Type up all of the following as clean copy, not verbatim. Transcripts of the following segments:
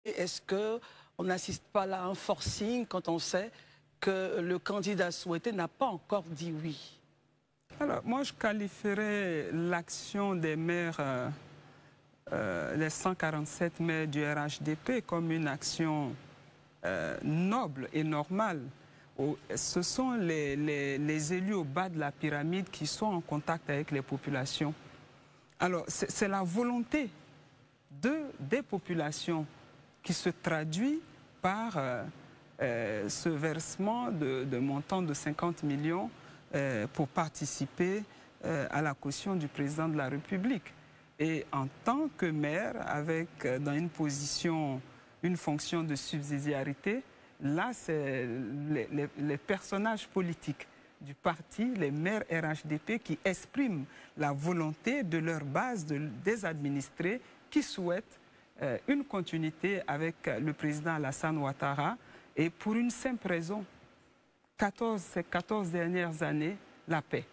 Est-ce qu'on n'assiste pas là à un forcing quand on sait que le candidat souhaité n'a pas encore dit oui? Alors, moi, je qualifierais l'action des maires, les 147 maires du RHDP, comme une action noble et normale. Ce sont les élus au bas de la pyramide qui sont en contact avec les populations. Alors, c'est la volonté des populations qui se traduit par ce versement de montant de 50 millions pour participer à la caution du président de la République. Et en tant que maire, dans une fonction de subsidiarité, là, c'est les personnages politiques du parti, les maires RHDP, qui expriment la volonté de leur base, des administrés, qui souhaitent une continuité avec le président Alassane Ouattara. Et pour une simple raison, ces 14 dernières années, la paix.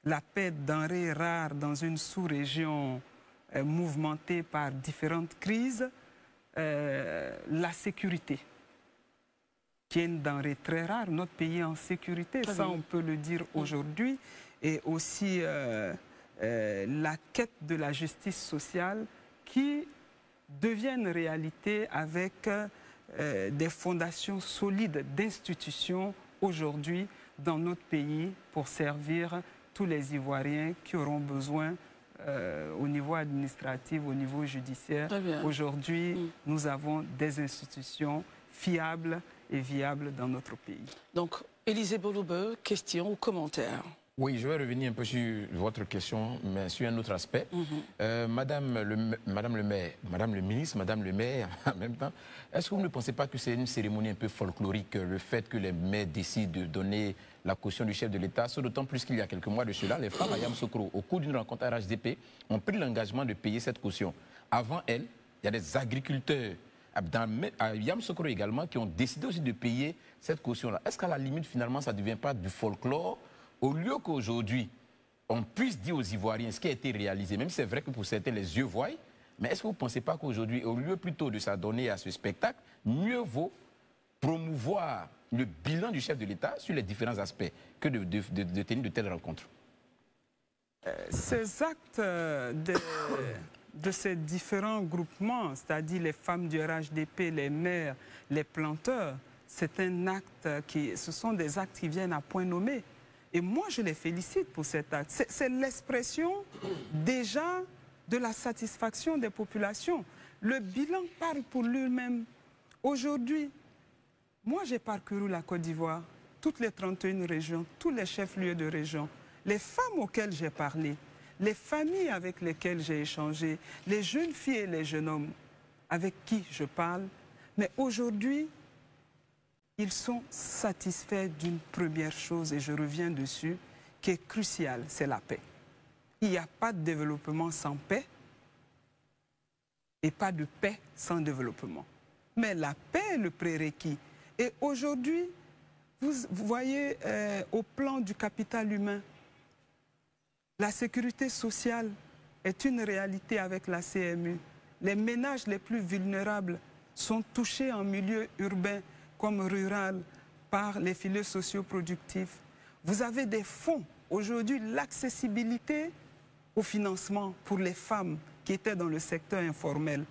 La paix, denrée rare dans une sous-région mouvementée par différentes crises, la sécurité, qui est une denrée très rare, notre pays est en sécurité, ça on peut le dire aujourd'hui, et aussi la quête de la justice sociale qui devient une réalité avec des fondations solides d'institutions aujourd'hui dans notre pays pour servir tous les Ivoiriens qui auront besoin au niveau administratif, au niveau judiciaire. Aujourd'hui, nous avons des institutions fiables et viables dans notre pays. Donc, Élisée Bolobe, question ou commentaire? Oui, je vais revenir un peu sur votre question, mais sur un autre aspect. Madame le maire, Madame le ministre, Madame le maire, en même temps, est-ce que vous ne pensez pas que c'est une cérémonie un peu folklorique, le fait que les maires décident de donner la caution du chef de l'État, d'autant plus qu'il y a quelques mois de cela, les femmes à Yamoussoukro, au cours d'une rencontre à RHDP, ont pris l'engagement de payer cette caution. Avant elles, il y a des agriculteurs à Yamoussoukro également qui ont décidé aussi de payer cette caution-là. Est-ce qu'à la limite, finalement, ça ne devient pas du folklore? Au lieu qu'aujourd'hui, on puisse dire aux Ivoiriens ce qui a été réalisé, même si c'est vrai que pour certains, les yeux voient, mais est-ce que vous ne pensez pas qu'aujourd'hui, au lieu plutôt de s'adonner à ce spectacle, mieux vaut promouvoir le bilan du chef de l'État sur les différents aspects que de tenir de telles rencontres? Ces actes de ces différents groupements, c'est-à-dire les femmes du RHDP, les maires, les planteurs, c'est un acte ce sont des actes qui viennent à point nommé. Et moi, je les félicite pour cet acte. C'est l'expression déjà de la satisfaction des populations. Le bilan parle pour lui-même. Aujourd'hui, moi, j'ai parcouru la Côte d'Ivoire, toutes les 31 régions, tous les chefs-lieux de région, les femmes auxquelles j'ai parlé, les familles avec lesquelles j'ai échangé, les jeunes filles et les jeunes hommes avec qui je parle. Mais aujourd'hui, ils sont satisfaits d'une première chose, et je reviens dessus, qui est cruciale, c'est la paix. Il n'y a pas de développement sans paix et pas de paix sans développement. Mais la paix est le prérequis. Et aujourd'hui, vous voyez au plan du capital humain, la sécurité sociale est une réalité avec la CMU. Les ménages les plus vulnérables sont touchés en milieu urbain comme rural par les filets sociaux productifs. Vous avez des fonds. Aujourd'hui, l'accessibilité au financement pour les femmes qui étaient dans le secteur informel.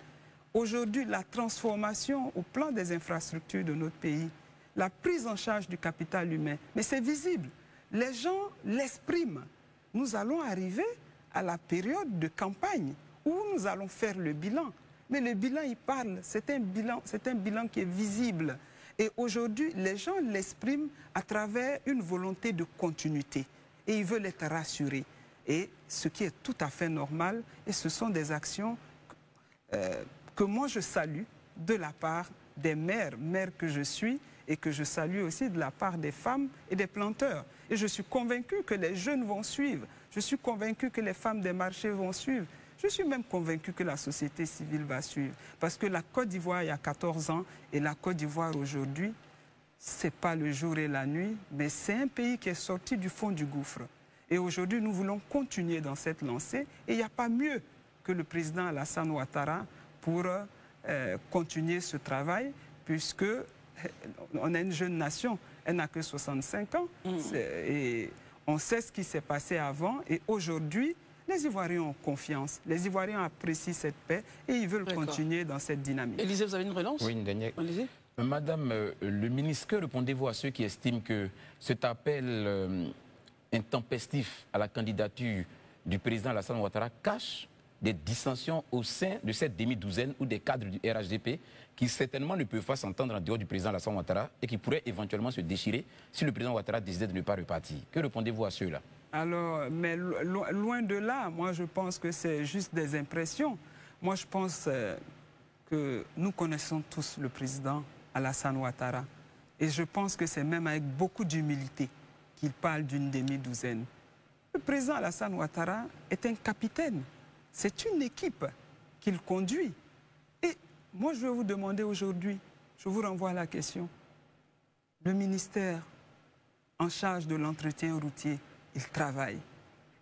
Aujourd'hui, la transformation au plan des infrastructures de notre pays, la prise en charge du capital humain. Mais c'est visible. Les gens l'expriment. Nous allons arriver à la période de campagne où nous allons faire le bilan. Mais le bilan, il parle. C'est un bilan qui est visible. Et aujourd'hui, les gens l'expriment à travers une volonté de continuité. Et ils veulent être rassurés. Et ce qui est tout à fait normal, et ce sont des actions que moi je salue de la part des maires que je suis, et que je salue aussi de la part des femmes et des planteurs. Et je suis convaincu que les jeunes vont suivre. Je suis convaincu que les femmes des marchés vont suivre. Je suis même convaincu que la société civile va suivre. Parce que la Côte d'Ivoire, il y a 14 ans, et la Côte d'Ivoire aujourd'hui, ce n'est pas le jour et la nuit, mais c'est un pays qui est sorti du fond du gouffre. Et aujourd'hui, nous voulons continuer dans cette lancée. Et il n'y a pas mieux que le président Alassane Ouattara pour continuer ce travail, puisque on a une jeune nation, elle n'a que 65 ans, et on sait ce qui s'est passé avant, et aujourd'hui, les Ivoiriens ont confiance, les Ivoiriens apprécient cette paix, et ils veulent continuer dans cette dynamique. Élisée, vous avez une relance? Oui, une dernière. Allez-y. Madame le ministre, que répondez-vous à ceux qui estiment que cet appel intempestif à la candidature du président Alassane Ouattara cache des dissensions au sein de cette demi-douzaine ou des cadres du RHDP qui certainement ne peuvent pas s'entendre en dehors du président Alassane Ouattara et qui pourraient éventuellement se déchirer si le président Ouattara décidait de ne pas repartir? Que répondez-vous à ceux-là? Alors, mais loin de là, moi je pense que c'est juste des impressions. Moi je pense que nous connaissons tous le président Alassane Ouattara. Et je pense que c'est même avec beaucoup d'humilité qu'il parle d'une demi-douzaine. Le président Alassane Ouattara est un capitaine. C'est une équipe qu'il conduit. Et moi, je vais vous demander aujourd'hui, je vous renvoie à la question. Le ministère en charge de l'entretien routier, il travaille.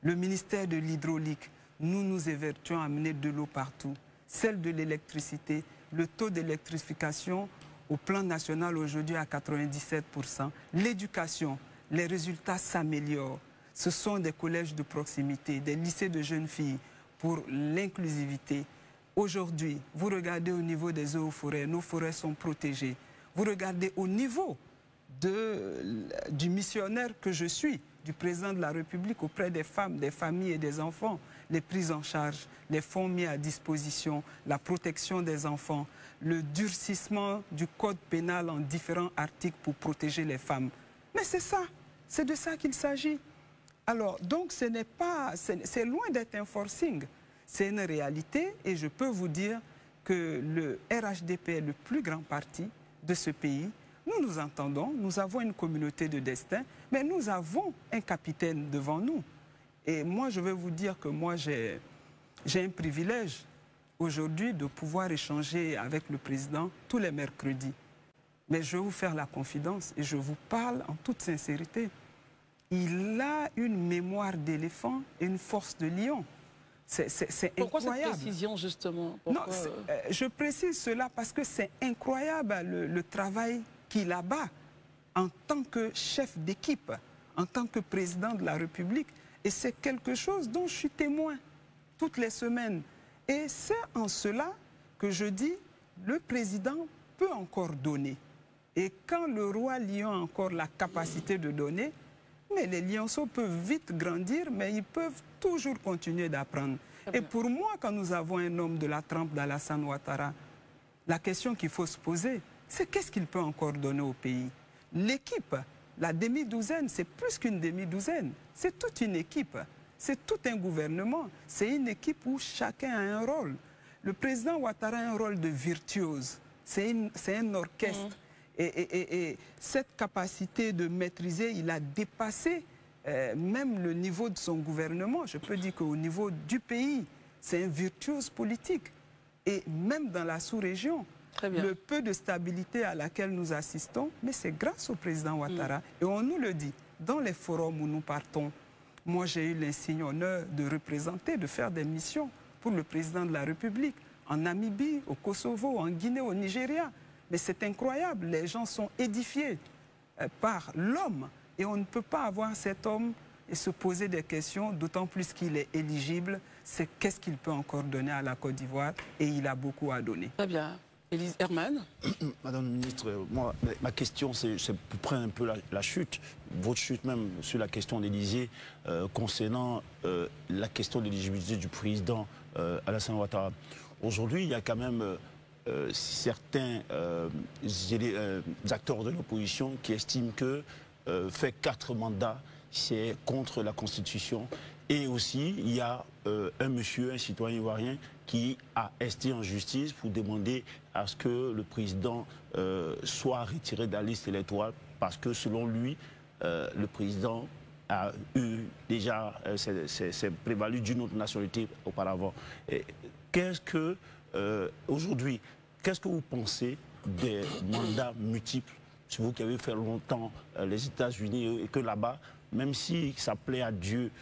Le ministère de l'hydraulique, nous nous évertuons à amener de l'eau partout. Celle de l'électricité, le taux d'électrification au plan national aujourd'hui à 97%. L'éducation, les résultats s'améliorent. Ce sont des collèges de proximité, des lycées de jeunes filles pour l'inclusivité. Aujourd'hui, vous regardez au niveau des eaux forêts, nos forêts sont protégées. Vous regardez au niveau du missionnaire que je suis, du président de la République auprès des femmes, des familles et des enfants, les prises en charge, les fonds mis à disposition, la protection des enfants, le durcissement du code pénal en différents articles pour protéger les femmes. Mais c'est ça, c'est de ça qu'il s'agit. Alors, donc, c'est loin d'être un forcing, c'est une réalité et je peux vous dire que le RHDP est le plus grand parti de ce pays. Nous nous entendons, nous avons une communauté de destin, mais nous avons un capitaine devant nous. Et moi, je vais vous dire que moi, j'ai un privilège aujourd'hui de pouvoir échanger avec le président tous les mercredis. Mais je vais vous faire la confidence et je vous parle en toute sincérité. Il a une mémoire d'éléphant et une force de lion. C'est incroyable. Pourquoi cette précision, justement? Non, je précise cela parce que c'est incroyable le travail qu'il abat en tant que chef d'équipe, en tant que président de la République. Et c'est quelque chose dont je suis témoin toutes les semaines. Et c'est en cela que je dis, le président peut encore donner. Et quand le roi lion a encore la capacité de donner, mais les lionceaux peuvent vite grandir, mais ils peuvent toujours continuer d'apprendre. Et pour moi, quand nous avons un homme de la trempe d'Alassane Ouattara, la question qu'il faut se poser, c'est qu'est-ce qu'il peut encore donner au pays? L'équipe, la demi-douzaine, c'est plus qu'une demi-douzaine. C'est toute une équipe. C'est tout un gouvernement. C'est une équipe où chacun a un rôle. Le président Ouattara a un rôle de virtuose. C'est un orchestre. Et cette capacité de maîtriser, il a dépassé même le niveau de son gouvernement. Je peux dire qu'au niveau du pays, c'est un virtuose politique. Et même dans la sous-région, le peu de stabilité à laquelle nous assistons, mais c'est grâce au président Ouattara. Et on nous le dit, dans les forums où nous partons, moi j'ai eu l'insigne honneur de représenter, de faire des missions pour le président de la République, en Namibie, au Kosovo, en Guinée, au Nigeria. Mais c'est incroyable, les gens sont édifiés par l'homme. Et on ne peut pas avoir cet homme et se poser des questions, d'autant plus qu'il est éligible. C'est qu'est-ce qu'il peut encore donner à la Côte d'Ivoire, et il a beaucoup à donner. Très bien. Élise Herman. Madame la ministre, moi, ma question, c'est pour prendre un peu la chute, votre chute même sur la question d'Élysée, concernant la question de l'éligibilité du président Alassane Ouattara. Aujourd'hui, il y a quand même certains acteurs de l'opposition qui estiment que faire 4 mandats, c'est contre la Constitution. Et aussi, il y a un monsieur, un citoyen ivoirien, qui a esté en justice pour demander à ce que le président soit retiré de la liste électorale parce que, selon lui, le président a eu déjà s'est prévalu d'une autre nationalité auparavant. Aujourd'hui, qu'est-ce que vous pensez des mandats multiples? C'est vous qui avez fait longtemps les États-Unis et que là-bas, même si ça plaît à Dieu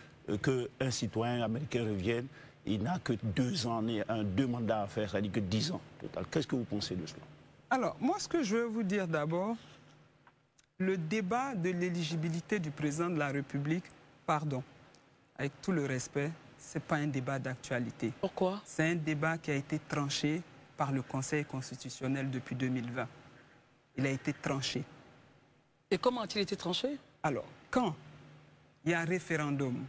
qu'un citoyen américain revienne, il n'a que 2 ans, 2 mandats à faire, c'est-à-dire que 10 ans total. Qu'est-ce que vous pensez de cela? Alors, moi, ce que je veux vous dire d'abord, le débat de l'éligibilité du président de la République, pardon, avec tout le respect, ce n'est pas un débat d'actualité. Pourquoi? C'est un débat qui a été tranché par le Conseil constitutionnel depuis 2020. Il a été tranché. Et comment a-t-il été tranché? Alors, quand il y a un référendum,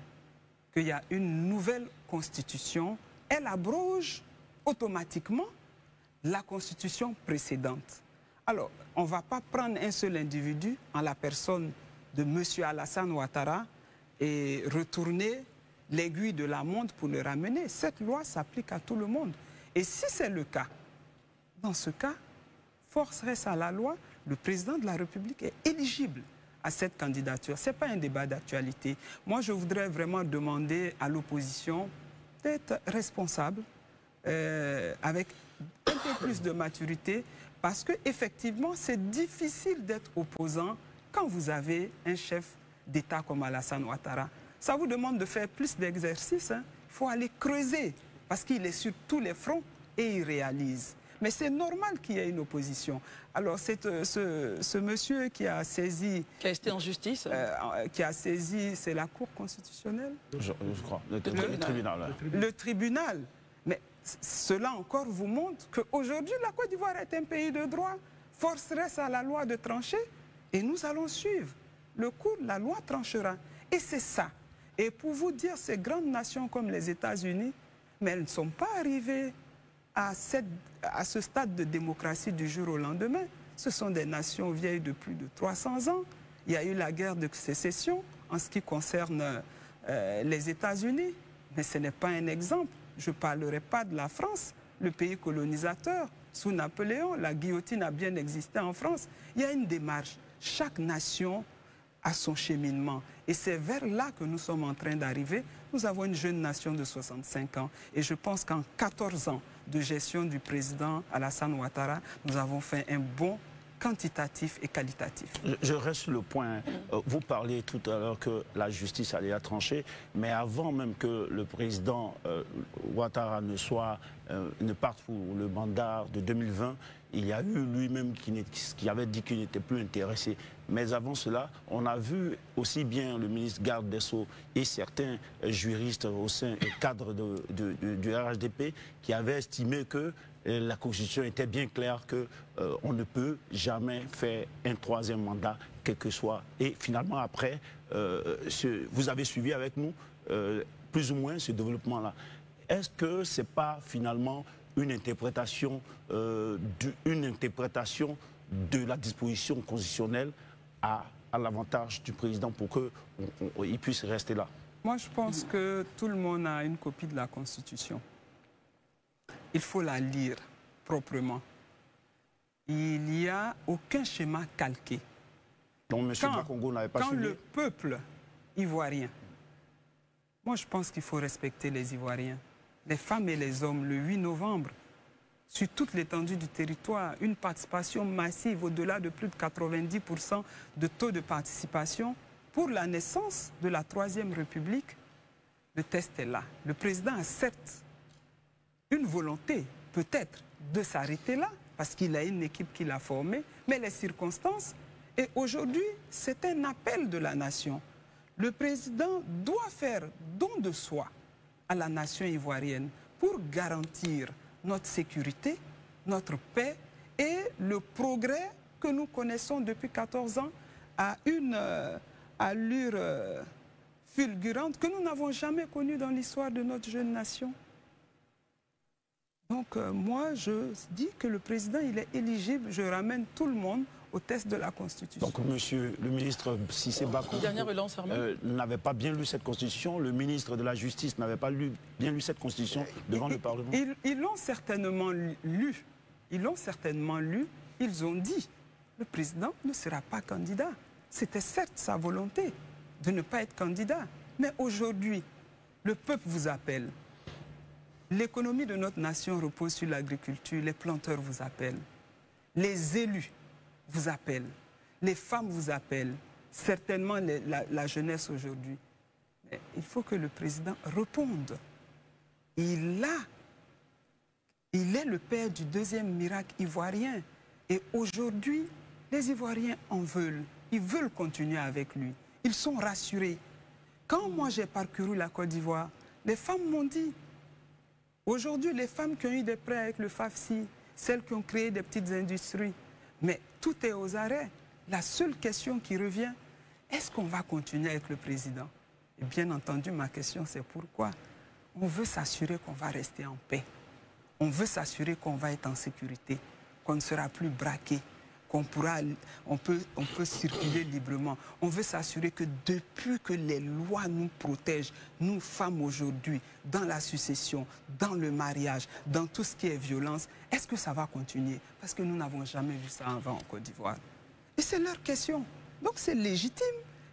qu'il y a une nouvelle constitution, elle abroge automatiquement la constitution précédente. Alors, on ne va pas prendre un seul individu en la personne de M. Alassane Ouattara et retourner l'aiguille de la montre pour le ramener. Cette loi s'applique à tout le monde. Et si c'est le cas, dans ce cas, force reste à la loi, le président de la République est éligible à cette candidature. Ce n'est pas un débat d'actualité. Moi, je voudrais vraiment demander à l'opposition d'être responsable, avec un peu plus de maturité, parce qu'effectivement, c'est difficile d'être opposant quand vous avez un chef d'État comme Alassane Ouattara. Ça vous demande de faire plus d'exercices. Hein. Il faut aller creuser, parce qu'il est sur tous les fronts et il réalise. Mais c'est normal qu'il y ait une opposition. Alors, c'est ce monsieur qui a saisi... Qui a été en justice qui a saisi, c'est la Cour constitutionnelle? Je crois, le tribunal. Le tribunal. Mais cela encore vous montre qu'aujourd'hui, la Côte d'Ivoire est un pays de droit. Force reste à la loi de trancher et nous allons suivre. Le cours, la loi tranchera. Et c'est ça. Et pour vous dire, ces grandes nations comme les États-Unis, mais elles ne sont pas arrivées à ce stade de démocratie du jour au lendemain. Ce sont des nations vieilles de plus de 300 ans. Il y a eu la guerre de sécession en ce qui concerne les États-Unis. Mais ce n'est pas un exemple. Je ne parlerai pas de la France, le pays colonisateur. Sous Napoléon, la guillotine a bien existé en France. Il y a une démarche. Chaque nation a son cheminement. Et c'est vers là que nous sommes en train d'arriver. Nous avons une jeune nation de 65 ans. Et je pense qu'en 14 ans de gestion du président Alassane Ouattara, nous avons fait un bond quantitatif et qualitatif. Je reste sur le point. Vous parliez tout à l'heure que la justice allait la trancher, mais avant même que le président Ouattara ne parte pour le mandat de 2020, il y a eu lui-même qui avait dit qu'il n'était plus intéressé. Mais avant cela, on a vu aussi bien le ministre garde des Sceaux et certains juristes au sein et cadres du RHDP qui avaient estimé que la Constitution était bien claire qu'on ne peut jamais faire un 3e mandat, quel que soit. Et finalement, après, vous avez suivi avec nous plus ou moins ce développement-là. Est-ce que ce n'est pas finalement une interprétation de la disposition constitutionnelle à l'avantage du président pour qu'il puisse rester là? Moi, je pense que tout le monde a une copie de la Constitution. Il faut la lire proprement. Il n'y a aucun schéma calqué. Donc, M. Bakongo n'avait pas suivi. Quand le peuple ivoirien, moi je pense qu'il faut respecter les Ivoiriens, les femmes et les hommes, le 8 novembre, sur toute l'étendue du territoire, une participation massive au-delà de plus de 90% de taux de participation pour la naissance de la 3e République. Le test est là. Le président a certes une volonté, peut-être, de s'arrêter là, parce qu'il a une équipe qu'il a formée, mais les circonstances, et aujourd'hui, c'est un appel de la nation. Le président doit faire don de soi à la nation ivoirienne pour garantir notre sécurité, notre paix et le progrès que nous connaissons depuis 14 ans à une allure fulgurante que nous n'avons jamais connue dans l'histoire de notre jeune nation. Donc moi, je dis que le président, il est éligible. Je ramène tout le monde au test de la Constitution. Donc, monsieur le ministre Cissé Bakongo n'avait pas bien lu cette Constitution. Le ministre de la Justice n'avait pas bien lu cette Constitution devant le Parlement. Ils l'ont certainement lu. Ils l'ont certainement lu. Ils ont dit, le président ne sera pas candidat. C'était certes sa volonté de ne pas être candidat. Mais aujourd'hui, le peuple vous appelle. L'économie de notre nation repose sur l'agriculture. Les planteurs vous appellent. Les élus vous appellent. Les femmes vous appellent. Certainement la jeunesse aujourd'hui. Mais il faut que le président réponde il est le père du deuxième miracle ivoirien. Et aujourd'hui, les Ivoiriens en veulent. Ils veulent continuer avec lui. Ils sont rassurés. Quand moi j'ai parcouru la Côte d'Ivoire, les femmes m'ont dit, aujourd'hui les femmes qui ont eu des prêts avec le FAFSI, celles qui ont créé des petites industries, mais tout est aux arrêts. La seule question qui revient, est-ce qu'on va continuer avec le président? Et bien entendu, ma question c'est pourquoi? On veut s'assurer qu'on va rester en paix. On veut s'assurer qu'on va être en sécurité, qu'on ne sera plus braqué, on peut circuler librement. On veut s'assurer que depuis que les lois nous protègent, nous femmes aujourd'hui, dans la succession, dans le mariage, dans tout ce qui est violence, est-ce que ça va continuer? Parce que nous n'avons jamais vu ça avant en Côte d'Ivoire. Et c'est leur question. Donc c'est légitime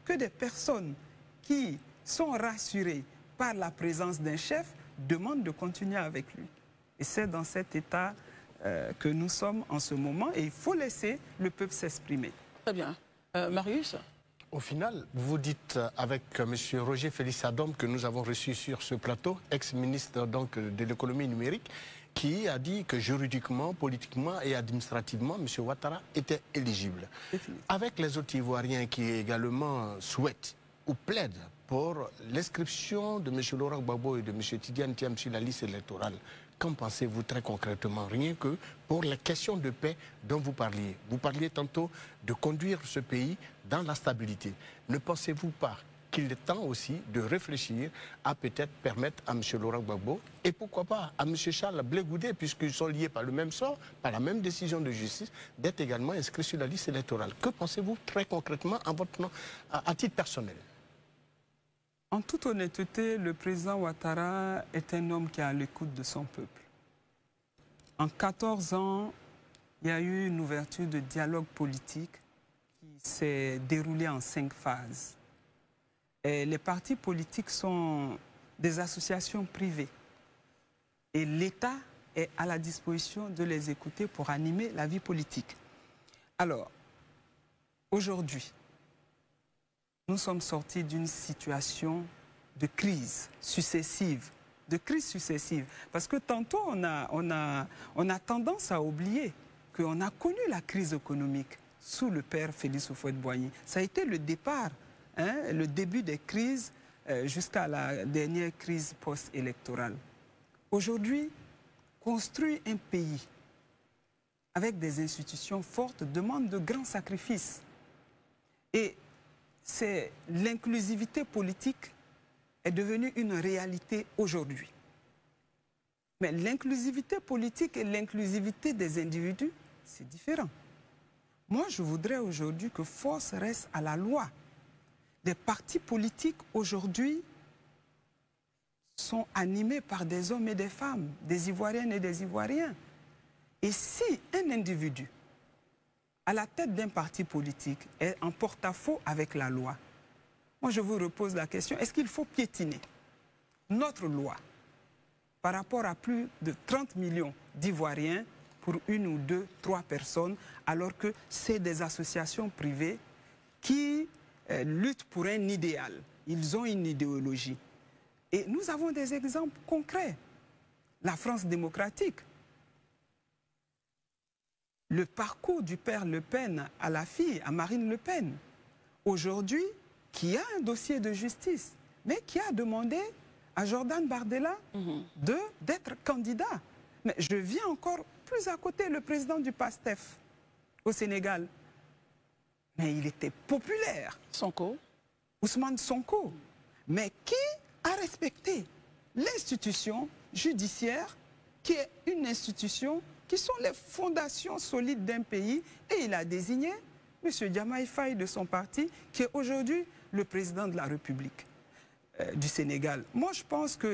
que des personnes qui sont rassurées par la présence d'un chef demandent de continuer avec lui. Et c'est dans cet état que nous sommes en ce moment et il faut laisser le peuple s'exprimer. Très bien. Marius? Au final, vous dites avec M. Roger Félix Adom que nous avons reçu sur ce plateau, ex-ministre donc de l'économie numérique, qui a dit que juridiquement, politiquement et administrativement, M. Ouattara était éligible. Avec les autres Ivoiriens qui également souhaitent ou plaident pour l'inscription de M. Laurent Gbagbo et de M. Tidiane Thiam sur la liste électorale, qu'en pensez-vous très concrètement? Rien que pour la question de paix dont vous parliez. Vous parliez tantôt de conduire ce pays dans la stabilité. Ne pensez-vous pas qu'il est temps aussi de réfléchir à peut-être permettre à M. Laurent Gbagbo et pourquoi pas à M. Charles Blé Goudé, puisqu'ils sont liés par le même sort, par la même décision de justice, d'être également inscrits sur la liste électorale? Que pensez-vous très concrètement en votre nom, à titre personnel? En toute honnêteté, le président Ouattara est un homme qui est à l'écoute de son peuple. En 14 ans, il y a eu une ouverture de dialogue politique qui s'est déroulée en 5 phases. Et les partis politiques sont des associations privées. Et l'État est à la disposition de les écouter pour animer la vie politique. Alors, aujourd'hui, nous sommes sortis d'une situation de crise successive. Parce que tantôt, on a tendance à oublier qu'on a connu la crise économique sous le père Félix Houphouët-Boigny. Ça a été le départ, le début des crises jusqu'à la dernière crise post-électorale. Aujourd'hui, construire un pays avec des institutions fortes demande de grands sacrifices. Et c'est l'inclusivité politique est devenue une réalité aujourd'hui. Mais l'inclusivité politique et l'inclusivité des individus, c'est différent. Moi, je voudrais aujourd'hui que force reste à la loi. Les partis politiques aujourd'hui sont animés par des hommes et des femmes, des Ivoiriennes et des Ivoiriens. Et si un individu à la tête d'un parti politique est en porte-à-faux avec la loi, moi je vous repose la question, est-ce qu'il faut piétiner notre loi par rapport à plus de 30 millions d'Ivoiriens pour 1 ou 2, 3 personnes, alors que c'est des associations privées qui luttent pour un idéal. Ils ont une idéologie. Et nous avons des exemples concrets. La France démocratique. Le parcours du père Le Pen à la fille, à Marine Le Pen, aujourd'hui, qui a un dossier de justice, mais qui a demandé à Jordan Bardella d'être candidat. Mais je viens encore plus à côté, le président du PASTEF au Sénégal. Mais il était populaire. Sonko. Ousmane Sonko. Mais qui a respecté l'institution judiciaire, qui est une institution qui sont les fondations solides d'un pays, et il a désigné M. Diomaye Faye de son parti, qui est aujourd'hui le président de la République du Sénégal. Moi, je pense qu'on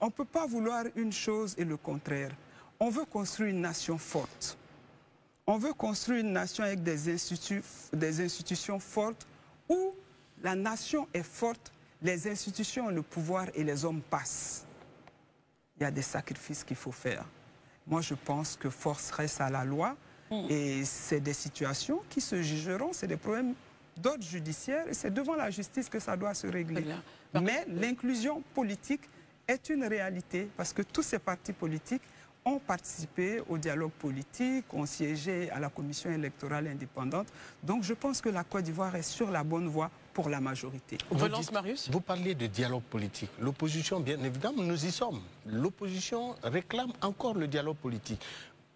ne peut pas vouloir une chose et le contraire. On veut construire une nation forte. On veut construire une nation avec des institutions fortes, où la nation est forte, les institutions, le pouvoir et les hommes passent. Il y a des sacrifices qu'il faut faire. Moi, je pense que force reste à la loi et c'est des situations qui se jugeront, c'est des problèmes d'ordre judiciaire et c'est devant la justice que ça doit se régler. Mais l'inclusion politique est une réalité parce que tous ces partis politiques ont participé au dialogue politique, ont siégé à la commission électorale indépendante. Donc je pense que la Côte d'Ivoire est sur la bonne voie pour la majorité. Vous parlez de dialogue politique. L'opposition, bien évidemment, nous y sommes. L'opposition réclame encore le dialogue politique.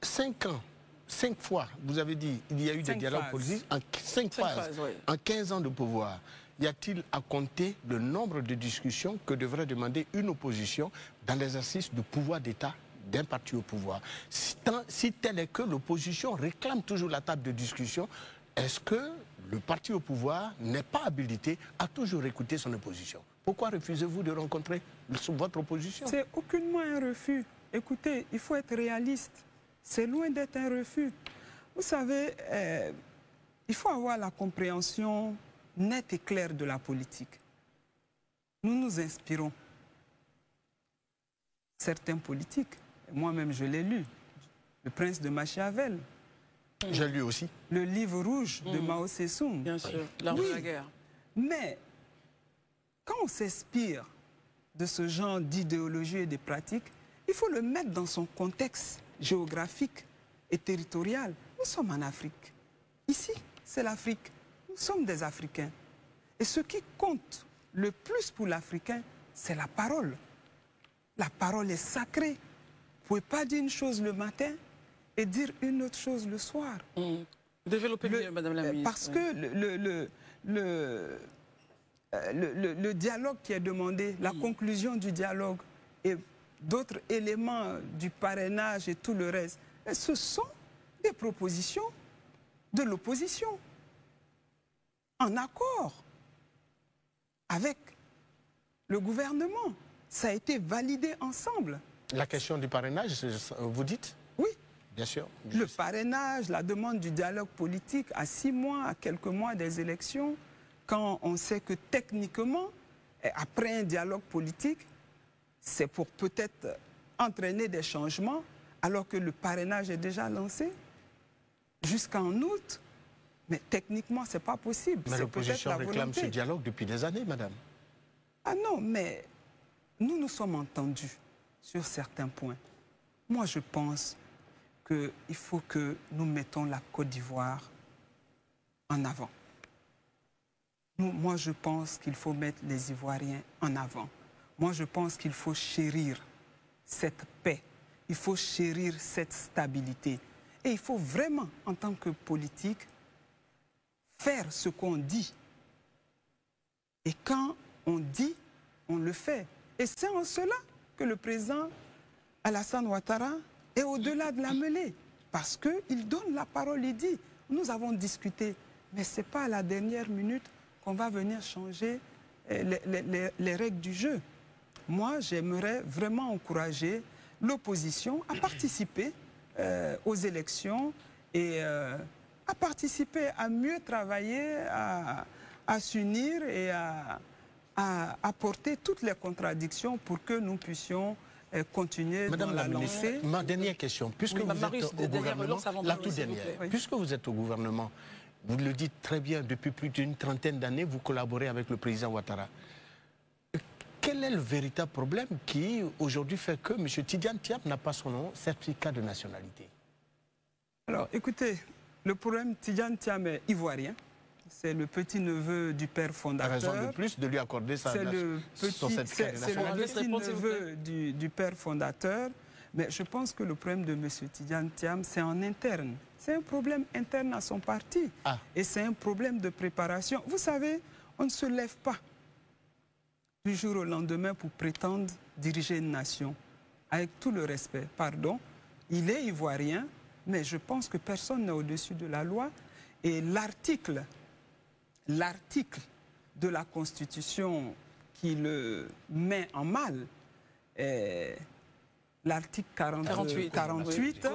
5 ans, 5 fois, vous avez dit, il y a eu des dialogues politiques en 5 phases, oui. En 15 ans de pouvoir. Y a-t-il à compter le nombre de discussions que devrait demander une opposition dans l'exercice du pouvoir d'État d'un parti au pouvoir? Si tel est que l'opposition réclame toujours la table de discussion, est-ce que le parti au pouvoir n'est pas habilité à toujours écouter son opposition? Pourquoi refusez-vous de rencontrer votre opposition? C'est aucunement un refus. Écoutez, il faut être réaliste. C'est loin d'être un refus. Vous savez, il faut avoir la compréhension nette et claire de la politique. Nous nous inspirons. Certains politiques, moi-même je l'ai lu, Le Prince de Machiavel. J'ai lu aussi. Le livre rouge de Mao Tse-tung. Bien sûr, l'art de la guerre. Mais quand on s'inspire de ce genre d'idéologie et de pratiques, il faut le mettre dans son contexte géographique et territorial. Nous sommes en Afrique. Ici, c'est l'Afrique. Nous sommes des Africains. Et ce qui compte le plus pour l'Africain, c'est la parole. La parole est sacrée. Vous ne pouvez pas dire une chose le matin et dire une autre chose le soir. Développez mieux, Madame la Ministre. Parce que le dialogue qui est demandé, la conclusion du dialogue et d'autres éléments du parrainage et tout le reste, ce sont des propositions de l'opposition en accord avec le gouvernement. Ça a été validé ensemble. La question du parrainage, vous dites? Oui. Bien sûr. Le parrainage, la demande du dialogue politique à 6 mois, à quelques mois des élections, quand on sait que techniquement, après un dialogue politique, c'est pour peut-être entraîner des changements, alors que le parrainage est déjà lancé jusqu'en août. Mais techniquement, ce n'est pas possible. Mais l'opposition réclame ce dialogue depuis des années, madame. Ah non, mais nous nous sommes entendus sur certains points. Moi, je pense qu'il faut que nous mettons la Côte d'Ivoire en avant. Moi, je pense qu'il faut mettre les Ivoiriens en avant. Moi, je pense qu'il faut chérir cette paix. Il faut chérir cette stabilité. Et il faut vraiment, en tant que politique, faire ce qu'on dit. Et quand on dit, on le fait. Et c'est en cela que le président Alassane Ouattara est au-delà de la mêlée. Parce qu'il donne la parole, il dit, nous avons discuté, mais ce n'est pas à la dernière minute qu'on va venir changer les règles du jeu. Moi, j'aimerais vraiment encourager l'opposition à participer aux élections et à participer, à mieux travailler, à s'unir et à apporter toutes les contradictions pour que nous puissions continuer Madame dans la lancée. Ma dernière question, puisque vous êtes au gouvernement, la toute dernière, puisque vous êtes au gouvernement, vous le dites très bien, depuis plus d'une trentaine d'années, vous collaborez avec le président Ouattara. Quel est le véritable problème qui, aujourd'hui, fait que M. Tidiane Thiam n'a pas son certificat de nationalité? Alors, écoutez, le problème, Tidiane Thiam est ivoirien. C'est le petit-neveu du père fondateur. Raison de plus de lui accorder son certificat de nationalité. C'est le petit-neveu du père fondateur. Mais je pense que le problème de M. Tidiane Thiam, c'est en interne. C'est un problème interne à son parti. Ah. Et c'est un problème de préparation. Vous savez, on ne se lève pas du jour au lendemain pour prétendre diriger une nation. Avec tout le respect, pardon, il est ivoirien, mais je pense que personne n'est au-dessus de la loi. Et l'article de la Constitution qui le met en mal est l'article 48,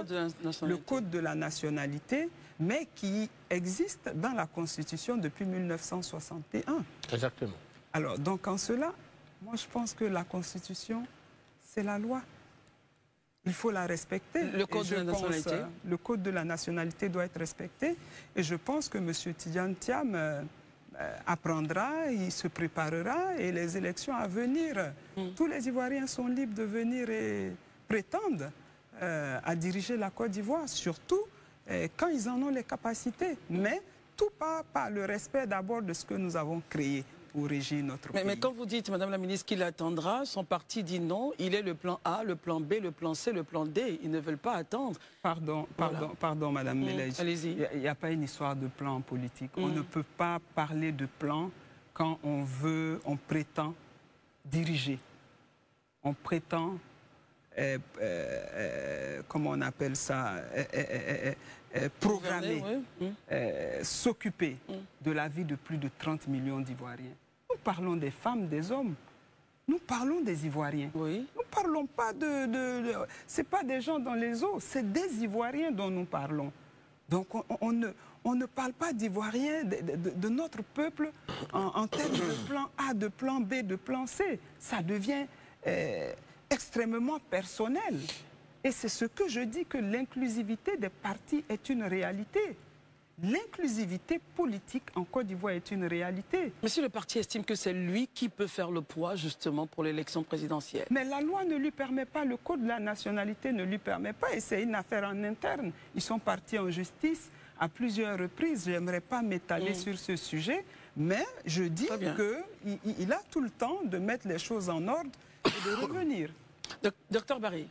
le Code de la nationalité, mais qui existe dans la Constitution depuis 1961. Exactement. Alors, donc en cela, moi je pense que la Constitution, c'est la loi. Il faut la respecter. Le Code de la nationalité. Le Code de la nationalité doit être respecté. Et je pense que M. Tidiane Thiam apprendra, il se préparera et les élections à venir, tous les Ivoiriens sont libres de venir et prétendent à diriger la Côte d'Ivoire, surtout quand ils en ont les capacités. Mais tout part par le respect d'abord de ce que nous avons créé pour régir notre pays. Mais quand vous dites, Madame la Ministre, qu'il attendra, son parti dit non, il est le plan A, le plan B, le plan C, le plan D. Ils ne veulent pas attendre. Pardon, Madame Mélège. Allez-y. Il n'y a pas une histoire de plan politique. On ne peut pas parler de plan quand on prétend diriger. On prétend, comment on appelle ça, programmer, s'occuper de la vie de plus de 30 millions d'Ivoiriens. Nous parlons des femmes, des hommes. Nous parlons des Ivoiriens. Oui. Nous ne parlons pas ce n'est pas des gens dans les eaux, c'est des Ivoiriens dont nous parlons. Donc on ne parle pas d'Ivoiriens, de notre peuple en termes de plan A, de plan B, de plan C. Ça devient extrêmement personnel. Et c'est ce que je dis, que l'inclusivité des partis est une réalité. L'inclusivité politique en Côte d'Ivoire est une réalité. Mais si le parti estime que c'est lui qui peut faire le poids, justement, pour l'élection présidentielle. Mais la loi ne lui permet pas, le code de la nationalité ne lui permet pas, et c'est une affaire en interne. Ils sont partis en justice à plusieurs reprises. Je n'aimerais pas m'étaler sur ce sujet, mais je dis qu'il a tout le temps de mettre les choses en ordre et de revenir. Docteur Barry.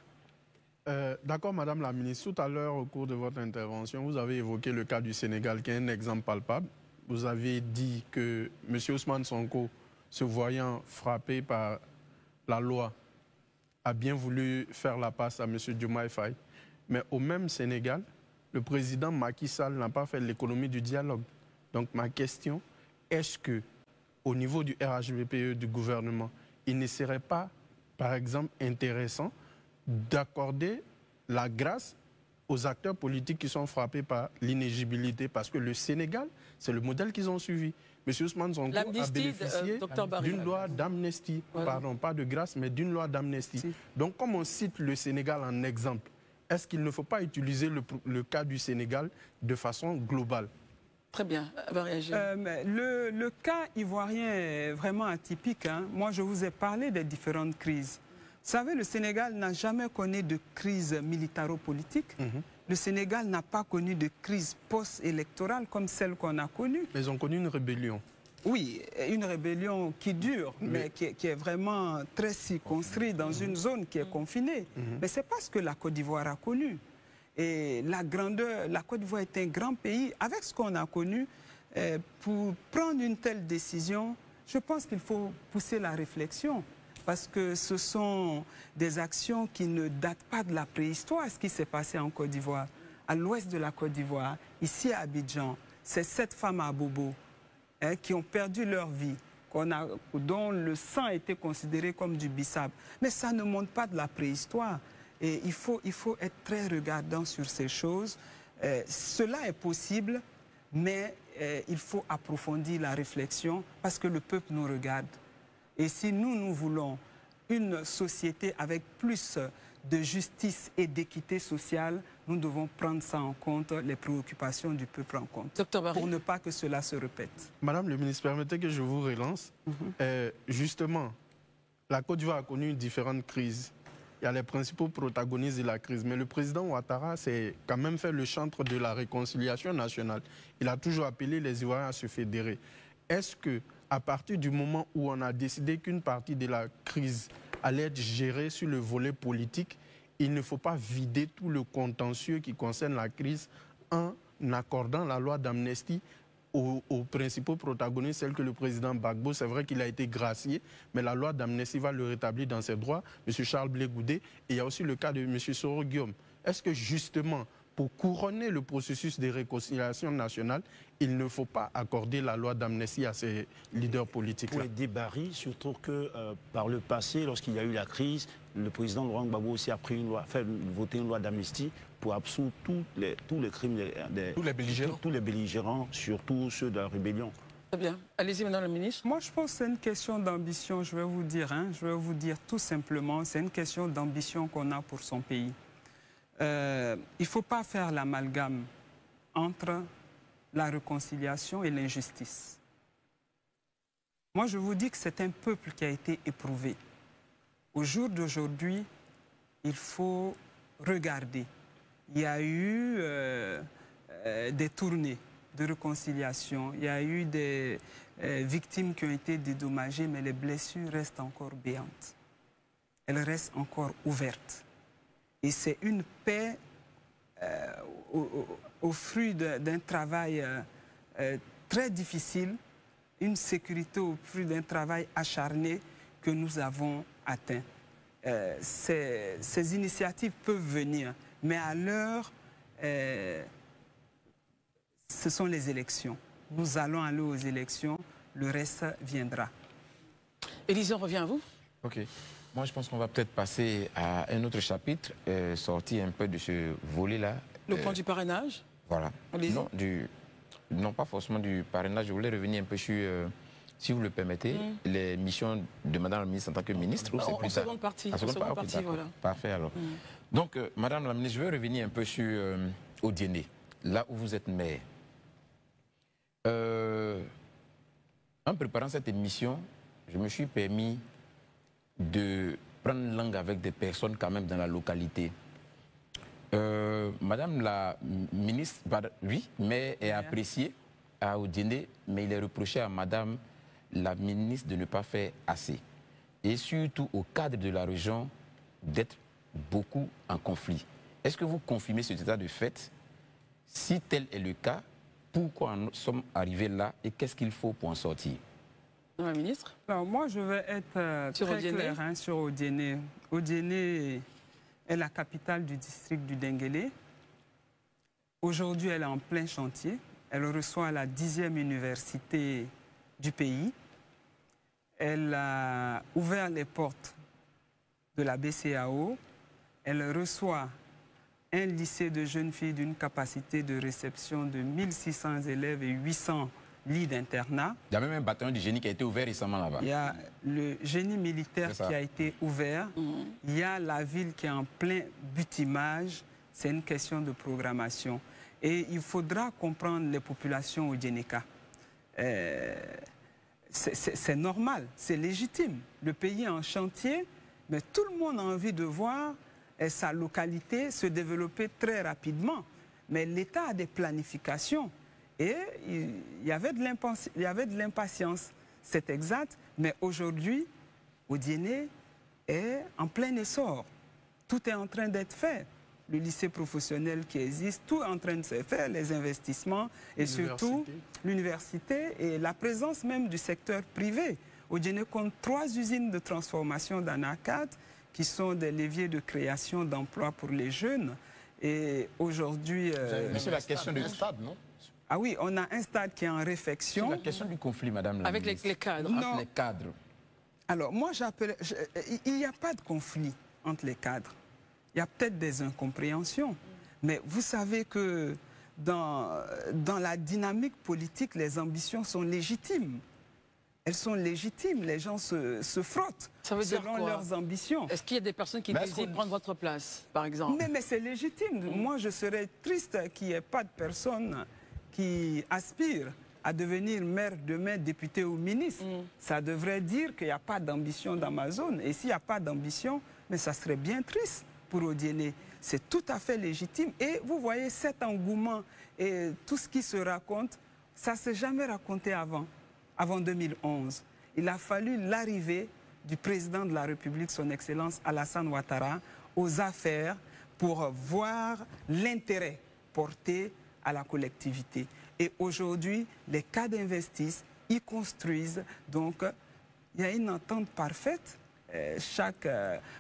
D'accord, Madame la Ministre. Tout à l'heure, au cours de votre intervention, vous avez évoqué le cas du Sénégal, qui est un exemple palpable. Vous avez dit que M. Ousmane Sonko, se voyant frappé par la loi, a bien voulu faire la passe à M. Diomaye Faye. Mais au même Sénégal, le président Macky Sall n'a pas fait l'économie du dialogue. Donc ma question, est-ce que, au niveau du RHVPE du gouvernement, il ne serait pas, par exemple, intéressant d'accorder la grâce aux acteurs politiques qui sont frappés par l'inéligibilité, parce que le Sénégal, c'est le modèle qu'ils ont suivi. M. Ousmane Sonko a bénéficié d'une loi d'amnistie, pardon, pas de grâce, mais d'une loi d'amnistie. Donc, comme on cite le Sénégal en exemple, est-ce qu'il ne faut pas utiliser le cas du Sénégal de façon globale? Très bien, va réagir. Le cas ivoirien est vraiment atypique. Hein. Moi, je vous ai parlé des différentes crises. Vous savez, le Sénégal n'a jamais connu de crise militaro-politique. Le Sénégal n'a pas connu de crise post-électorale comme celle qu'on a connue. Mais ils ont connu une rébellion. Oui, une rébellion qui dure, mais qui est vraiment très circonscrite dans une zone qui est confinée. Mais ce n'est pas ce que la Côte d'Ivoire a connu. Et la Côte d'Ivoire est un grand pays. Avec ce qu'on a connu, pour prendre une telle décision, je pense qu'il faut pousser la réflexion. Parce que ce sont des actions qui ne datent pas de la préhistoire, ce qui s'est passé en Côte d'Ivoire. À l'ouest de la Côte d'Ivoire, ici à Abidjan, c'est 7 femmes à Bobo qui ont perdu leur vie, dont le sang a été considéré comme du bissap. Mais ça ne montre pas de la préhistoire. Et il faut être très regardant sur ces choses. Cela est possible, mais il faut approfondir la réflexion parce que le peuple nous regarde. Et si nous voulons une société avec plus de justice et d'équité sociale, nous devons prendre ça en compte, les préoccupations du peuple en compte, pour ne pas que cela se répète. Madame le ministre, permettez que je vous relance. Justement, la Côte d'Ivoire a connu différentes crises. Il y a les principaux protagonistes de la crise. Mais le président Ouattara s'est quand même fait le chantre de la réconciliation nationale. Il a toujours appelé les Ivoiriens à se fédérer. Est-ce que, à partir du moment où on a décidé qu'une partie de la crise allait être gérée sur le volet politique, il ne faut pas vider tout le contentieux qui concerne la crise en accordant la loi d'amnistie aux principaux protagonistes, celle que le président Gbagbo, c'est vrai qu'il a été gracié, mais la loi d'amnistie va le rétablir dans ses droits, M. Charles Blé Goudé, et il y a aussi le cas de M. Soro Guillaume. Est-ce que justement, pour couronner le processus de réconciliation nationale, il ne faut pas accorder la loi d'amnistie à ces leaders politiques-là? Oui, des barils, surtout que par le passé, lorsqu'il y a eu la crise, le président Laurent Gbagbo aussi a pris une loi, voté une loi d'amnistie pour absoudre tous les crimes, tous les belligérants, surtout ceux de la rébellion. Très bien. Allez-y, Madame la Ministre. Moi, je pense que c'est une question d'ambition, je vais vous dire. Je vais vous dire tout simplement, c'est une question d'ambition qu'on a pour son pays. Il ne faut pas faire l'amalgame entre la réconciliation et l'injustice. Moi, je vous dis que c'est un peuple qui a été éprouvé. Au jour d'aujourd'hui, il faut regarder. Il y a eu des tournées de réconciliation, il y a eu des victimes qui ont été dédommagées, mais les blessures restent encore béantes. Elles restent encore ouvertes. Et c'est une paix au fruit d'un travail très difficile, une sécurité au fruit d'un travail acharné que nous avons atteint. Ces initiatives peuvent venir, mais à l'heure, ce sont les élections. Nous allons aller aux élections, le reste viendra. Élisée, on revient à vous. Ok. Moi, je pense qu'on va peut-être passer à un autre chapitre, sortir un peu de ce volet-là. Le point du parrainage. Voilà. Non, non, pas forcément du parrainage. Je voulais revenir un peu sur, si vous le permettez, les missions de Madame la ministre en tant que ministre. En seconde partie. Voilà. Parfait, alors. Donc, Madame la ministre, je veux revenir un peu sur Odiéné, là où vous êtes maire. En préparant cette émission, je me suis permis de prendre langue avec des personnes quand même dans la localité. Madame la ministre, oui, mais est appréciée à Odiéné, mais il est reproché à Madame la ministre de ne pas faire assez. Et surtout au cadre de la région d'être beaucoup en conflit. Est-ce que vous confirmez cet état de fait? Si tel est le cas, pourquoi nous sommes arrivés là et qu'est-ce qu'il faut pour en sortir? Madame la ministre. Alors moi, je vais être très clair sur Odiéné. Odiéné est la capitale du district du Denguélé. Aujourd'hui, elle est en plein chantier. Elle reçoit la 10e université du pays. Elle a ouvert les portes de la BCAO. Elle reçoit un lycée de jeunes filles d'une capacité de réception de 1600 élèves et 800 lits d'internat. Il y a même un bataillon du génie qui a été ouvert récemment là-bas. Il y a le génie militaire qui a été ouvert. Il y a la ville qui est en plein butimage. C'est une question de programmation. Et il faudra comprendre les populations au Djeneka. C'est normal, c'est légitime. Le pays est en chantier, mais tout le monde a envie de voir sa localité se développer très rapidement. Mais l'État a des planifications. Et il y avait de l'impatience, c'est exact. Mais aujourd'hui, Odiéné est en plein essor. Tout est en train d'être fait. Le lycée professionnel qui existe, tout est en train de se faire, les investissements et surtout l'université et la présence même du secteur privé. Odiéné compte 3 usines de transformation d'Anacat qui sont des leviers de création d'emplois pour les jeunes. Et aujourd'hui... Mais c'est la question du stade, non? Ah oui, on a un stade qui est en réflexion. C'est la question du conflit, Madame la ministre. Avec les cadres. Non. Les cadres. Alors, moi, il n'y a pas de conflit entre les cadres. Il y a peut-être des incompréhensions. Mais vous savez que dans la dynamique politique, les ambitions sont légitimes. Elles sont légitimes. Les gens se frottent selon leurs ambitions. Est-ce qu'il y a des personnes qui désirent prendre votre place, par exemple? Mais c'est légitime. Moi, je serais triste qu'il n'y ait pas de personnes qui aspirent à devenir maire demain, député ou ministre. Ça devrait dire qu'il n'y a pas d'ambition dans ma zone. Et s'il n'y a pas d'ambition, mais ça serait bien triste pour Odiéné. C'est tout à fait légitime. Et vous voyez cet engouement et tout ce qui se raconte, ça ne s'est jamais raconté avant 2011. Il a fallu l'arrivée du président de la République, son Excellence Alassane Ouattara, aux affaires pour voir l'intérêt porté à la collectivité. Et aujourd'hui, les cadres investissent, ils construisent. Donc, il y a une entente parfaite.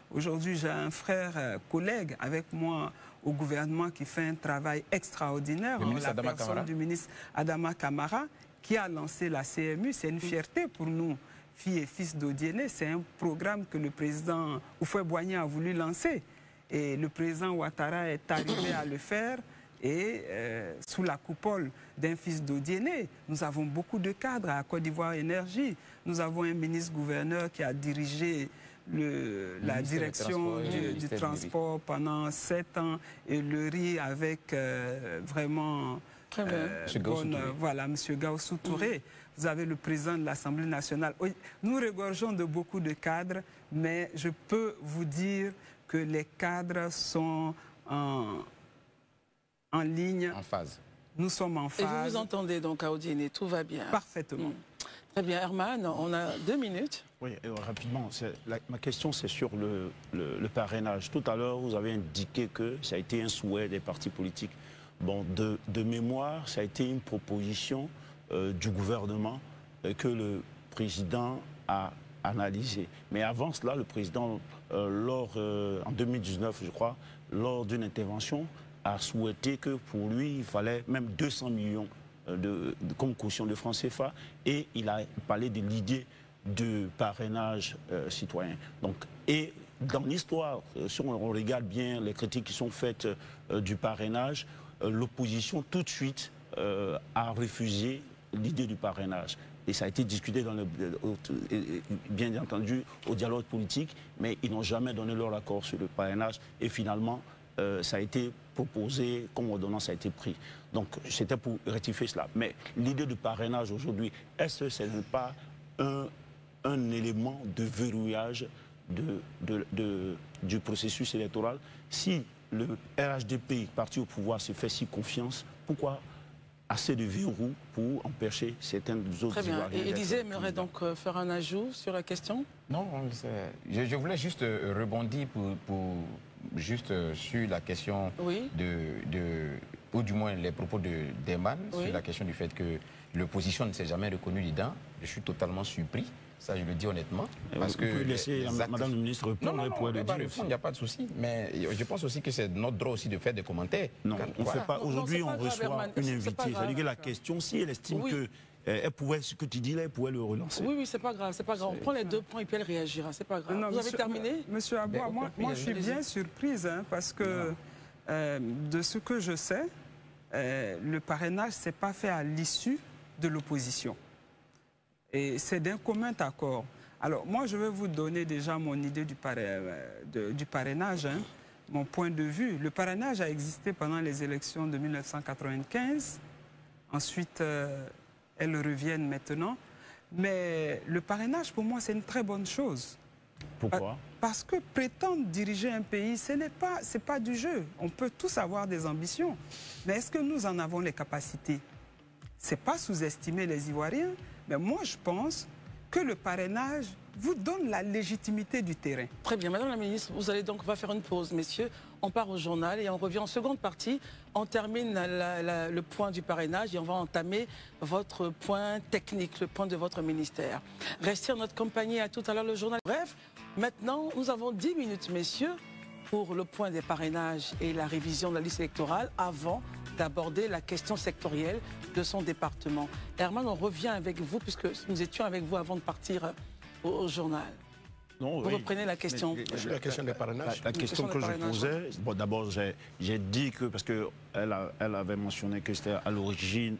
Aujourd'hui, j'ai un frère collègue avec moi au gouvernement qui fait un travail extraordinaire. La personne du ministre Adama Kamara qui a lancé la CMU. C'est une fierté pour nous, filles et fils d'Odiéné. C'est un programme que le président Houphouët-Boigny a voulu lancer. Et le président Ouattara est arrivé à le faire. Et sous la coupole d'un fils d'Odiéné, nous avons beaucoup de cadres à Côte d'Ivoire Énergie. Nous avons un ministre-gouverneur qui a dirigé la direction du transport pendant 7 ans et le riz avec vraiment Très bien. Voilà, M. Gaussou Touré. Vous avez le président de l'Assemblée nationale. Oui, nous regorgeons de beaucoup de cadres, mais je peux vous dire que les cadres sont en ligne. En phase. Nous sommes en phase. Et vous vous entendez donc à Odiné, tout va bien. Parfaitement. Très bien, Herman, on a 2 minutes. Oui, rapidement, ma question c'est sur le parrainage. Tout à l'heure, vous avez indiqué que ça a été un souhait des partis politiques. Bon, de mémoire, ça a été une proposition du gouvernement que le président a analysée. Mais avant cela, le président, en 2019, je crois, lors d'une intervention, a souhaité que pour lui, il fallait même 200 millions comme caution de francs CFA, et il a parlé de l'idée de parrainage citoyen. Donc, et dans l'histoire, si on regarde bien les critiques qui sont faites du parrainage, l'opposition tout de suite a refusé l'idée du parrainage. Et ça a été discuté, bien entendu, au dialogue politique, mais ils n'ont jamais donné leur accord sur le parrainage. Et finalement, ça a été proposé, comme ordonnance a été pris. Donc, c'était pour rectifier cela. Mais l'idée du parrainage aujourd'hui, est-ce que ce n'est pas un élément de verrouillage du processus électoral? Si le RHDP, parti au pouvoir, se fait si confiance, pourquoi assez de verrous pour empêcher certaines autres... Très bien. Et Élysée aimerait donc faire un ajout sur la question? Non, je voulais juste rebondir juste sur la question ou du moins les propos d'Herman, sur la question du fait que l'opposition ne s'est jamais reconnue dedans. Je suis totalement surpris. Ça, je le dis honnêtement. Parce que laisser Madame le ministre répondre. Il n'y a pas de souci. Mais je pense aussi que c'est notre droit aussi de faire des commentaires. Non, on ne fait pas. Aujourd'hui, on reçoit une invitée. C'est-à-dire que la question, si elle estime que elle pouvait, ce que tu dis là, elle pouvait le relancer. Oui, c'est pas grave, c'est pas grave. On prend les 2 points et puis elle réagira, c'est pas grave. Non, vous avez terminé? Monsieur Aboua, moi je suis bien surprise parce que de ce que je sais, le parrainage ne s'est pas fait à l'issue de l'opposition. Et c'est d'un commun accord. Alors moi je vais vous donner déjà mon idée du parrainage, mon point de vue. Le parrainage a existé pendant les élections de 1995. Ensuite, elles reviennent maintenant. Mais le parrainage, pour moi, c'est une très bonne chose. Pourquoi? Parce que prétendre diriger un pays, c'est pas du jeu. On peut tous avoir des ambitions. Mais est-ce que nous en avons les capacités? C'est pas sous-estimer les Ivoiriens. Mais moi, je pense que le parrainage vous donne la légitimité du terrain. Très bien. Madame la ministre, vous allez donc, on va faire une pause, messieurs. On part au journal et on revient en seconde partie. On termine le point du parrainage et on va entamer votre point technique, le point de votre ministère. Restez en notre compagnie, à tout à l'heure le journal. Bref, maintenant, nous avons 10 minutes, messieurs, pour le point des parrainages et la révision de la liste électorale avant d'aborder la question sectorielle de son département. Herman, on revient avec vous, puisque nous étions avec vous avant de partir au journal. Non, vous reprenez la question. La question des parrainages. La question que je posais, bon, d'abord, j'ai dit que, parce qu'elle avait mentionné que c'était à l'origine,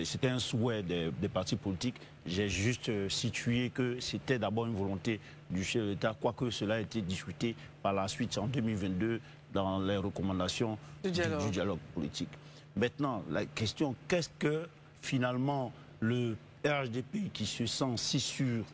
c'était un souhait des partis politiques, j'ai juste situé que c'était d'abord une volonté du chef de l'État, quoique cela a été discuté par la suite en 2022 dans les recommandations du dialogue politique. Maintenant, la question, qu'est-ce que finalement le RHDP qui se sent si sûr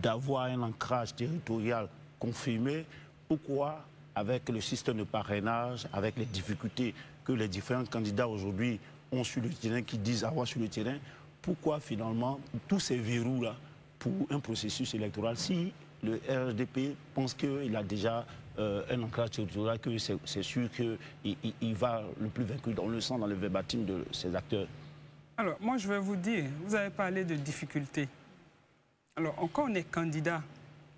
d'avoir un ancrage territorial confirmé, pourquoi avec le système de parrainage, avec les difficultés que les différents candidats aujourd'hui ont sur le terrain, qui disent avoir sur le terrain, pourquoi finalement tous ces verrous-là pour un processus électoral, si le RHDP pense qu'il a déjà un ancrage territorial, que c'est sûr qu'il va le plus vaincu, on le sent dans le verbatim de ces acteurs? Alors, moi je vais vous dire, vous avez parlé de difficultés. Alors, quand on est candidat,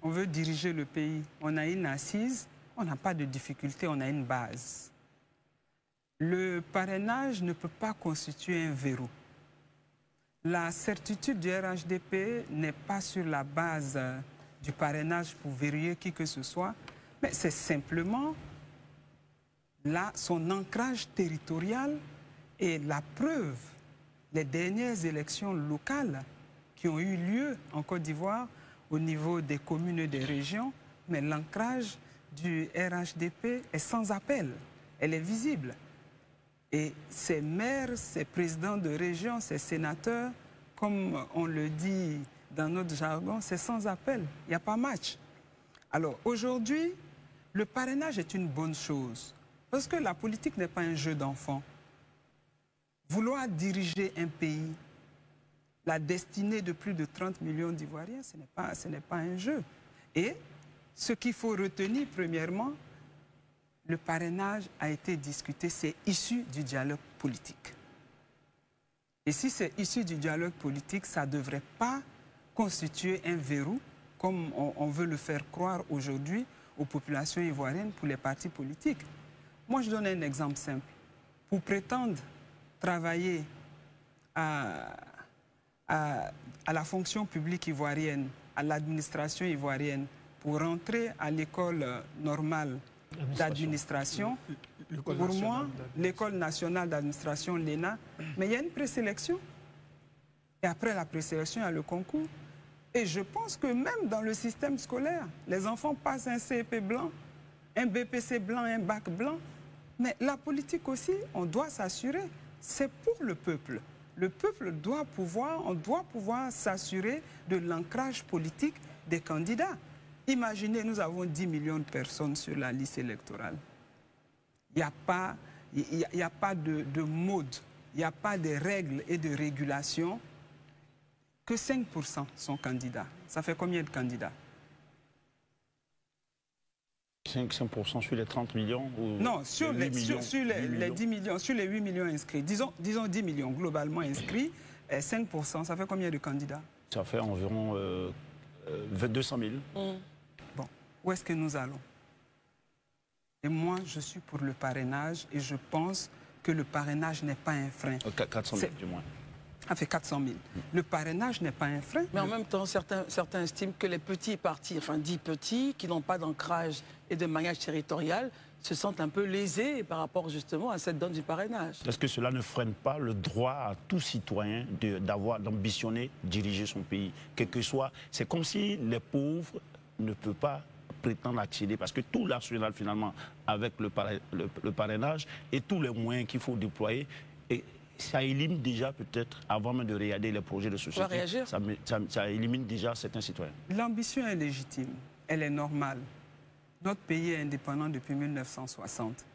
on veut diriger le pays, on a une assise, on n'a pas de difficulté, on a une base. Le parrainage ne peut pas constituer un verrou. La certitude du RHDP n'est pas sur la base du parrainage pour verrouiller qui que ce soit, mais c'est simplement là son ancrage territorial et la preuve, les dernières élections locales qui ont eu lieu en Côte d'Ivoire au niveau des communes et des régions, mais l'ancrage du RHDP est sans appel, elle est visible. Et ces maires, ces présidents de région, ces sénateurs, comme on le dit dans notre jargon, c'est sans appel, il n'y a pas match. Alors aujourd'hui, le parrainage est une bonne chose, parce que la politique n'est pas un jeu d'enfant. Vouloir diriger un pays, la destinée de plus de 30 millions d'Ivoiriens, ce n'est pas un jeu. Et ce qu'il faut retenir, premièrement, le parrainage a été discuté, c'est issu du dialogue politique. Et si c'est issu du dialogue politique, ça ne devrait pas constituer un verrou, comme on veut le faire croire aujourd'hui aux populations ivoiriennes pour les partis politiques. Moi, je donne un exemple simple. Pour prétendre travailler à la fonction publique ivoirienne, à l'administration ivoirienne, pour rentrer à l'école normale d'administration, pour moi, l'école nationale d'administration, l'ENA, mais il y a une présélection. Et après la présélection, il y a le concours. Et je pense que même dans le système scolaire, les enfants passent un CEP blanc, un BPC blanc, un bac blanc. Mais la politique aussi, on doit s'assurer, c'est pour le peuple. Le peuple doit pouvoir, on doit pouvoir s'assurer de l'ancrage politique des candidats. Imaginez, nous avons 10 millions de personnes sur la liste électorale. Il n'y a pas, de mode, il n'y a pas de règles et de régulations. Que 5% sont candidats. Ça fait combien de candidats? 5% sur les 30 millions ou non, sur les 10 millions, sur les 8 millions inscrits. Disons 10 millions globalement inscrits, 5%, ça fait combien de candidats? Ça fait environ 200 000. Bon, où est-ce que nous allons? Et moi, je suis pour le parrainage et je pense que le parrainage n'est pas un frein. 400 000 du moins. Ça fait 400 000. Le parrainage n'est pas un frein. Mais en même temps, certains estiment que les petits partis, enfin dits petits, qui n'ont pas d'ancrage et de maillage territorial, se sentent un peu lésés par rapport justement à cette donne du parrainage. Est-ce que cela ne freine pas le droit à tout citoyen d'ambitionner, diriger son pays, quel que soit? C'est comme si les pauvres ne peuvent pas prétendre accéder, parce que tout l'arsenal finalement, avec le parrainage et tous les moyens qu'il faut déployer, et ça élimine déjà peut-être, avant même de regarder les projets de société, ça élimine déjà certains citoyens. L'ambition est légitime, elle est normale. Notre pays est indépendant depuis 1960.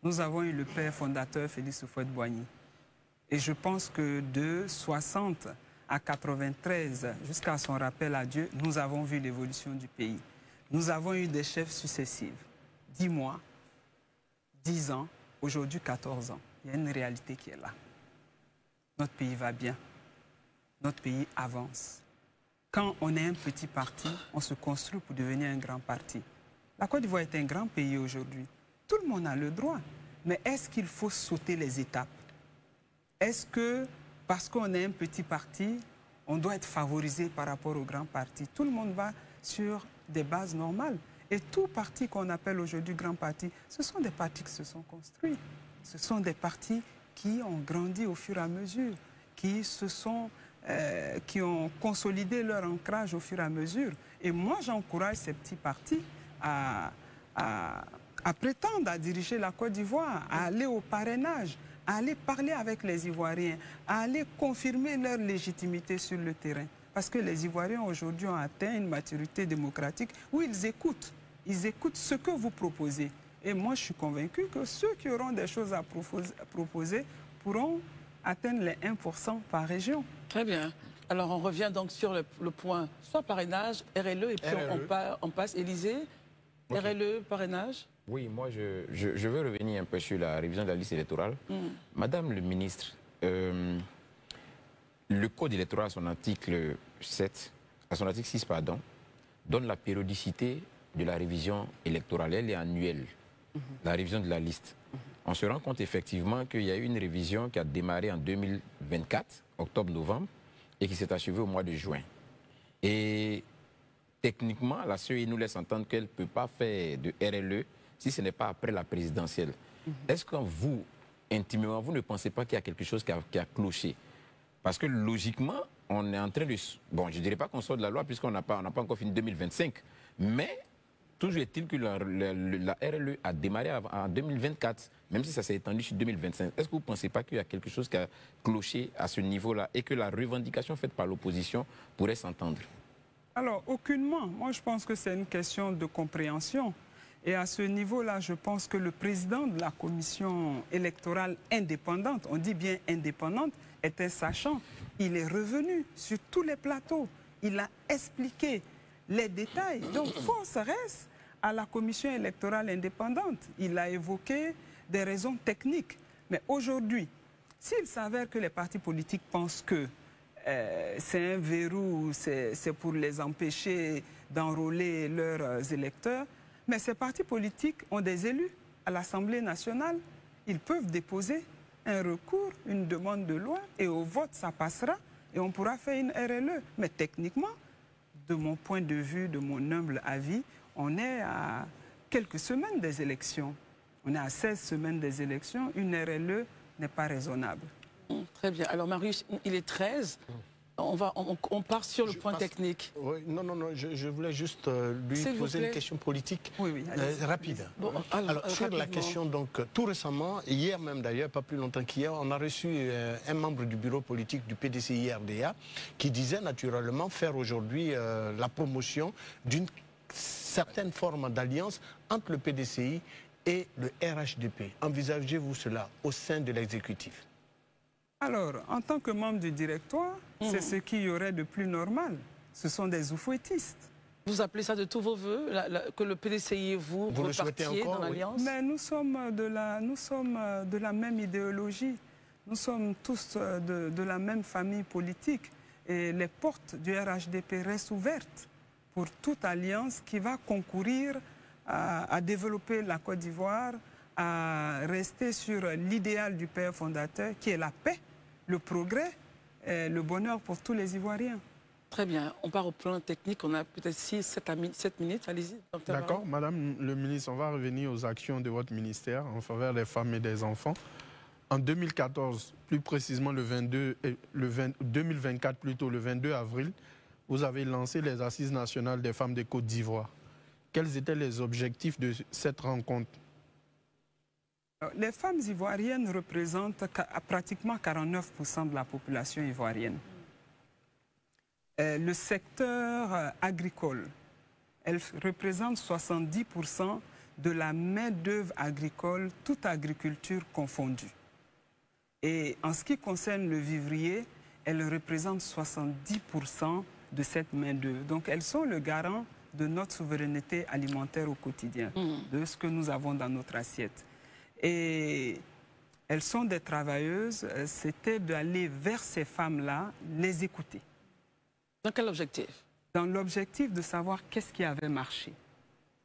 Nous avons eu le père fondateur Félix Houphouët-Boigny. Et je pense que de 60 à 93, jusqu'à son rappel à Dieu, nous avons vu l'évolution du pays. Nous avons eu des chefs successifs. 10 mois, 10 ans, aujourd'hui 14 ans. Il y a une réalité qui est là. Notre pays va bien. Notre pays avance. Quand on est un petit parti, on se construit pour devenir un grand parti. La Côte d'Ivoire est un grand pays aujourd'hui. Tout le monde a le droit. Mais est-ce qu'il faut sauter les étapes? Est-ce que, parce qu'on est un petit parti, on doit être favorisé par rapport aux grands partis? Tout le monde va sur des bases normales. Et tout parti qu'on appelle aujourd'hui grand parti, ce sont des partis qui se sont construits. Ce sont des partis qui ont grandi au fur et à mesure, qui ont consolidé leur ancrage au fur et à mesure. Et moi, j'encourage ces petits partis à prétendre à diriger la Côte d'Ivoire, à aller au parrainage, à aller parler avec les Ivoiriens, à aller confirmer leur légitimité sur le terrain. Parce que les Ivoiriens aujourd'hui ont atteint une maturité démocratique où ils écoutent ce que vous proposez. Et moi, je suis convaincu que ceux qui auront des choses à proposer pourront atteindre les 1% par région. Très bien. Alors, on revient donc sur le point, soit parrainage, RLE, et puis on passe, Élysée, okay. RLE, parrainage. Oui, moi, je veux revenir un peu sur la révision de la liste électorale. Madame le ministre, le code électoral, à son article 6, pardon, donne la périodicité de la révision électorale. Elle est annuelle, la révision de la liste. On se rend compte effectivement qu'il y a eu une révision qui a démarré en 2024, octobre-novembre, et qui s'est achevée au mois de juin. Et techniquement, la CEI nous laisse entendre qu'elle ne peut pas faire de RLE si ce n'est pas après la présidentielle. Est-ce que vous, intimement, vous ne pensez pas qu'il y a quelque chose qui a cloché? Parce que logiquement, on est en train de... Bon, je ne dirais pas qu'on sort de la loi puisqu'on n'a pas encore fini 2025, mais Toujours est-il que la RLE a démarré en 2024, même si ça s'est étendu sur 2025. Est-ce que vous ne pensez pas qu'il y a quelque chose qui a cloché à ce niveau-là et que la revendication faite par l'opposition pourrait s'entendre? Alors, aucunement. Moi, je pense que c'est une question de compréhension. Et à ce niveau-là, je pense que le président de la commission électorale indépendante, on dit bien indépendante, était sachant. Il est revenu sur tous les plateaux. Il a expliqué les détails. Donc, force reste à la commission électorale indépendante. Il a évoqué des raisons techniques. Mais aujourd'hui, s'il s'avère que les partis politiques pensent que c'est un verrou, c'est pour les empêcher d'enrôler leurs électeurs, mais ces partis politiques ont des élus à l'Assemblée nationale. Ils peuvent déposer un recours, une demande de loi, et au vote, ça passera, et on pourra faire une RLE. Mais techniquement, de mon point de vue, de mon humble avis, on est à quelques semaines des élections. On est à 16 semaines des élections. Une RLE n'est pas raisonnable. Très bien. Alors, Marius, il est 13. On part sur le point technique. Oui, non, je voulais juste lui poser une question politique rapide. Bon, alors sur la question, donc, tout récemment, hier même d'ailleurs, pas plus longtemps qu'hier, on a reçu un membre du bureau politique du PDCI-RDA qui disait naturellement faire aujourd'hui la promotion d'une certaine forme d'alliance entre le PDCI et le RHDP. Envisagez-vous cela au sein de l'exécutif? Alors, en tant que membre du directoire, c'est ce qu'il y aurait de plus normal. Ce sont des oufouettistes. Vous appelez ça de tous vos voeux, que le PDCI et vous repartiez dans l'Alliance? Mais nous sommes de la même idéologie. Nous sommes tous de la même famille politique. Et les portes du RHDP restent ouvertes pour toute alliance qui va concourir à développer la Côte d'Ivoire, à rester sur l'idéal du père fondateur, qui est la paix, le progrès, et le bonheur pour tous les Ivoiriens. Très bien. On part au plan technique. On a peut-être 6-7 minutes. Allez-y, docteur. D'accord. Madame le ministre, on va revenir aux actions de votre ministère en faveur des femmes et des enfants. En 2014, plus précisément le 2024 plutôt, le 22 avril, vous avez lancé les Assises nationales des femmes de Côte d'Ivoire. Quels étaient les objectifs de cette rencontre? Les femmes ivoiriennes représentent pratiquement 49% de la population ivoirienne. Le secteur agricole, elle représente 70% de la main-d'œuvre agricole, toute agriculture confondue. Et en ce qui concerne le vivrier, elle représente 70% de cette main-d'œuvre. Donc elles sont le garant de notre souveraineté alimentaire au quotidien, de ce que nous avons dans notre assiette. Et elles sont des travailleuses, c'était d'aller vers ces femmes-là, les écouter. Dans quel objectif? Dans l'objectif de savoir qu'est-ce qui avait marché.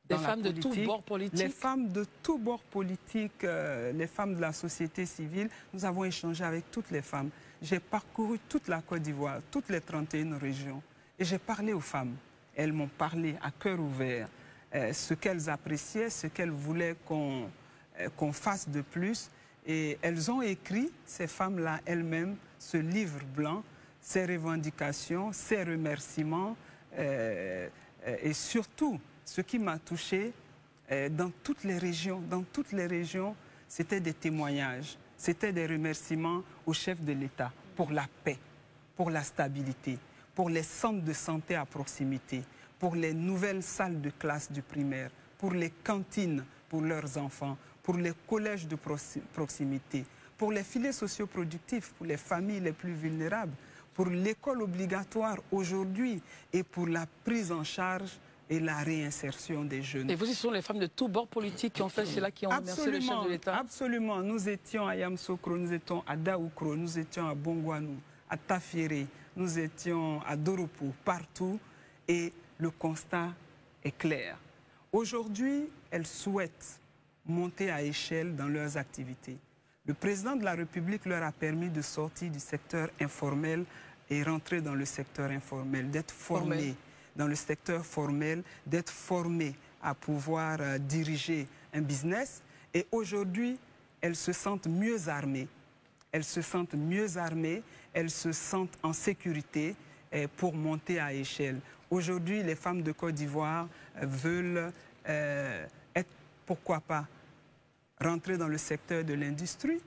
Des femmes de tous bords politiques? Les femmes de tous bords politiques, les femmes de la société civile, nous avons échangé avec toutes les femmes. J'ai parcouru toute la Côte d'Ivoire, toutes les 31 régions, et j'ai parlé aux femmes. Elles m'ont parlé à cœur ouvert, ce qu'elles appréciaient, ce qu'elles voulaient qu'on fasse de plus. Et elles ont écrit, ces femmes-là elles-mêmes, ce livre blanc, ces revendications, ces remerciements, et surtout, ce qui m'a touché, dans toutes les régions, c'était des témoignages, c'était des remerciements au chef de l'État pour la paix, pour la stabilité, pour les centres de santé à proximité, pour les nouvelles salles de classe du primaire, pour les cantines pour leurs enfants, pour les collèges de proximité, pour les filets socioproductifs, pour les familles les plus vulnérables, pour l'école obligatoire aujourd'hui et pour la prise en charge et la réinsertion des jeunes. Et vous, ce sont les femmes de tous bords politiques qui ont fait cela, qui ont remercié le chef de l'État? Absolument. Nous étions à Yamsokro, nous étions à Daoukro, nous étions à Bongwanou, à Tafiré, nous étions à Doropo, partout. Et le constat est clair. Aujourd'hui, elles souhaitent monter à échelle dans leurs activités. Le président de la République leur a permis de sortir du secteur informel et rentrer dans le secteur informel, d'être formés dans le secteur formel, d'être formés à pouvoir diriger un business. Et aujourd'hui, elles se sentent mieux armées. Elles se sentent mieux armées, elles se sentent en sécurité pour monter à échelle. Aujourd'hui, les femmes de Côte d'Ivoire veulent pourquoi pas, rentrer dans le secteur de l'industrie.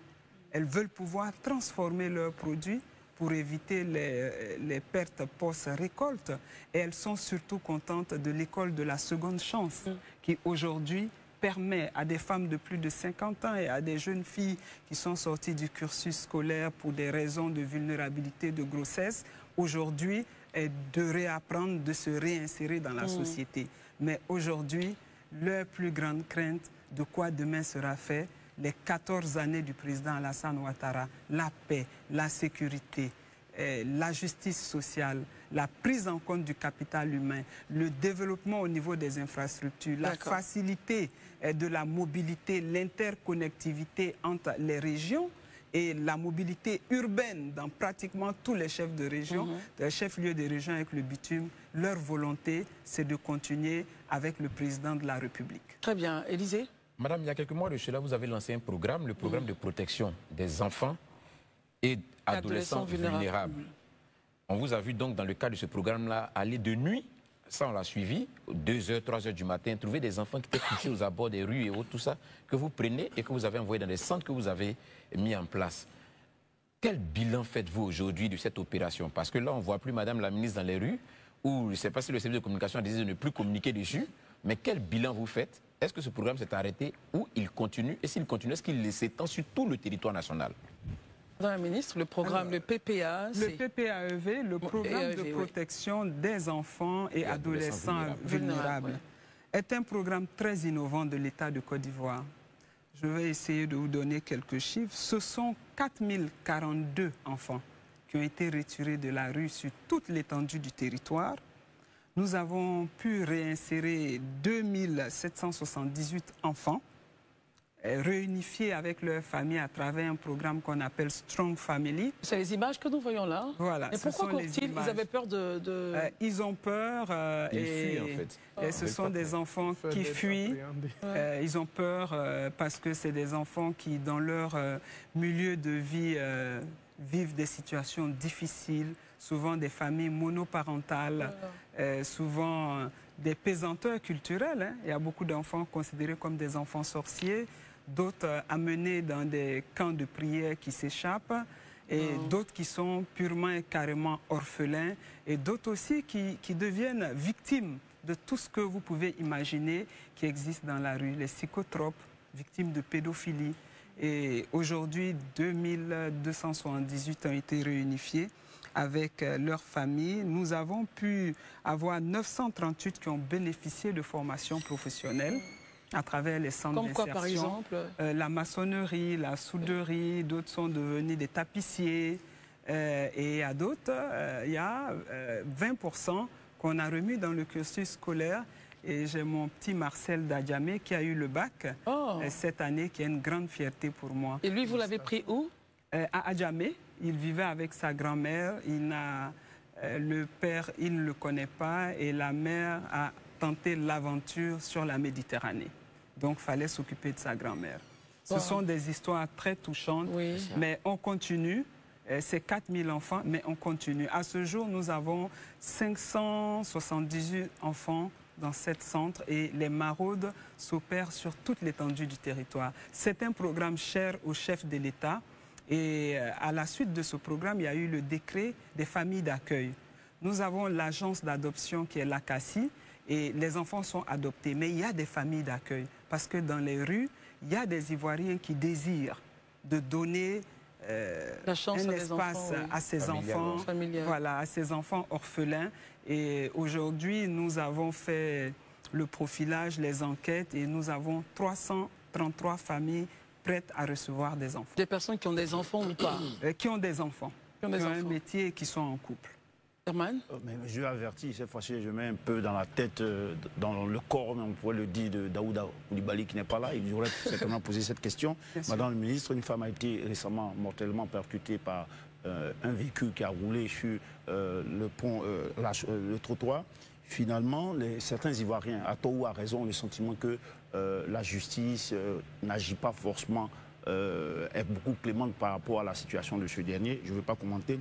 Elles veulent pouvoir transformer leurs produits pour éviter les pertes post-récolte. Et elles sont surtout contentes de l'école de la seconde chance, qui aujourd'hui permet à des femmes de plus de 50 ans et à des jeunes filles qui sont sorties du cursus scolaire pour des raisons de vulnérabilité de grossesse, aujourd'hui, de réapprendre, de se réinsérer dans la société. Mais aujourd'hui, leur plus grande crainte de quoi demain sera fait, les 14 années du président Alassane Ouattara, la paix, la sécurité, la justice sociale, la prise en compte du capital humain, le développement au niveau des infrastructures, la facilité de la mobilité, l'interconnectivité entre les régions et la mobilité urbaine dans pratiquement tous les chefs de région, les chefs-lieux de région avec le bitume. Leur volonté, c'est de continuer avec le président de la République. Très bien. Élisée? Madame, il y a quelques mois de cela, vous avez lancé un programme, le programme de protection des enfants et adolescents vulnérables. On vous a vu donc dans le cadre de ce programme-là aller de nuit, ça on l'a suivi, 2h, 3h du matin, trouver des enfants qui étaient couchés aux abords des rues et autres, tout ça, que vous prenez et que vous avez envoyé dans des centres que vous avez mis en place. Quel bilan faites-vous aujourd'hui de cette opération? Parce que là, on ne voit plus Madame la ministre dans les rues, ou je ne sais pas si le service de communication a décidé de ne plus communiquer dessus, mais quel bilan vous faites? Est-ce que ce programme s'est arrêté ou il continue? Et s'il continue, est-ce qu'il s'étend sur tout le territoire national? Madame la ministre, le programme, le PPA, le PPAEV, le programme de protection des enfants et adolescents vulnérables, est un programme très innovant de l'État de Côte d'Ivoire. Je vais essayer de vous donner quelques chiffres. Ce sont 4042 enfants qui ont été retirés de la rue sur toute l'étendue du territoire. Nous avons pu réinsérer 2778 enfants, réunifiés avec leur famille à travers un programme qu'on appelle Strong Family. C'est les images que nous voyons là. Voilà. Et pourquoi courent-ils? Ils avaient peur de... ils ont peur ils fuient, en fait. Et ce sont des enfants qui fuient. Ils ont peur parce que c'est des enfants qui, dans leur milieu de vie, vivent des situations difficiles, souvent des familles monoparentales, souvent des pesanteurs culturels. Il y a beaucoup d'enfants considérés comme des enfants sorciers, d'autres amenés dans des camps de prière qui s'échappent, et d'autres qui sont purement et carrément orphelins, et d'autres aussi qui deviennent victimes de tout ce que vous pouvez imaginer qui existe dans la rue, les psychotropes, victimes de pédophilie. Et aujourd'hui, 2278 ont été réunifiés avec leurs familles. Nous avons pu avoir 938 qui ont bénéficié de formations professionnelles à travers les centres d'insertion. Comme quoi, par exemple? La maçonnerie, la souderie, d'autres sont devenus des tapissiers. Et à d'autres, il y a 20% qu'on a remis dans le cursus scolaire. Et j'ai mon petit Marcel Dadjamé qui a eu le bac cette année, qui est une grande fierté pour moi. Et lui, vous l'avez pris où? À Adjamé. Il vivait avec sa grand-mère. Le père, il ne le connaît pas. Et la mère a tenté l'aventure sur la Méditerranée. Donc, il fallait s'occuper de sa grand-mère. Ce sont des histoires très touchantes, mais on continue. C'est 4000 enfants, mais on continue. À ce jour, nous avons 578 enfants dans 7 centres et les maraudes s'opèrent sur toute l'étendue du territoire. C'est un programme cher au chef de l'État et à la suite de ce programme, il y a eu le décret des familles d'accueil. Nous avons l'agence d'adoption qui est l'ACACI et les enfants sont adoptés, mais il y a des familles d'accueil parce que dans les rues, il y a des Ivoiriens qui désirent de donner un espace à ces enfants, voilà, à ces enfants orphelins. Et aujourd'hui, nous avons fait le profilage, les enquêtes, et nous avons 333 familles prêtes à recevoir des enfants. Des personnes qui ont des enfants ou pas? Qui ont des enfants, qui ont un métier et qui sont en couple. Herman? Je avertis, cette fois-ci, je mets un peu dans la tête, dans le corps, on pourrait le dire, de Daouda Coulibaly qui n'est pas là. Il aurait certainement posé cette question. Madame la ministre, une femme a été récemment mortellement percutée par un véhicule qui a roulé sur le pont, le trottoir. Finalement, certains Ivoiriens, à tort ou à raison, ont le sentiment que la justice n'agit pas forcément, est beaucoup clémente par rapport à la situation de ce dernier. Je ne veux pas commenter.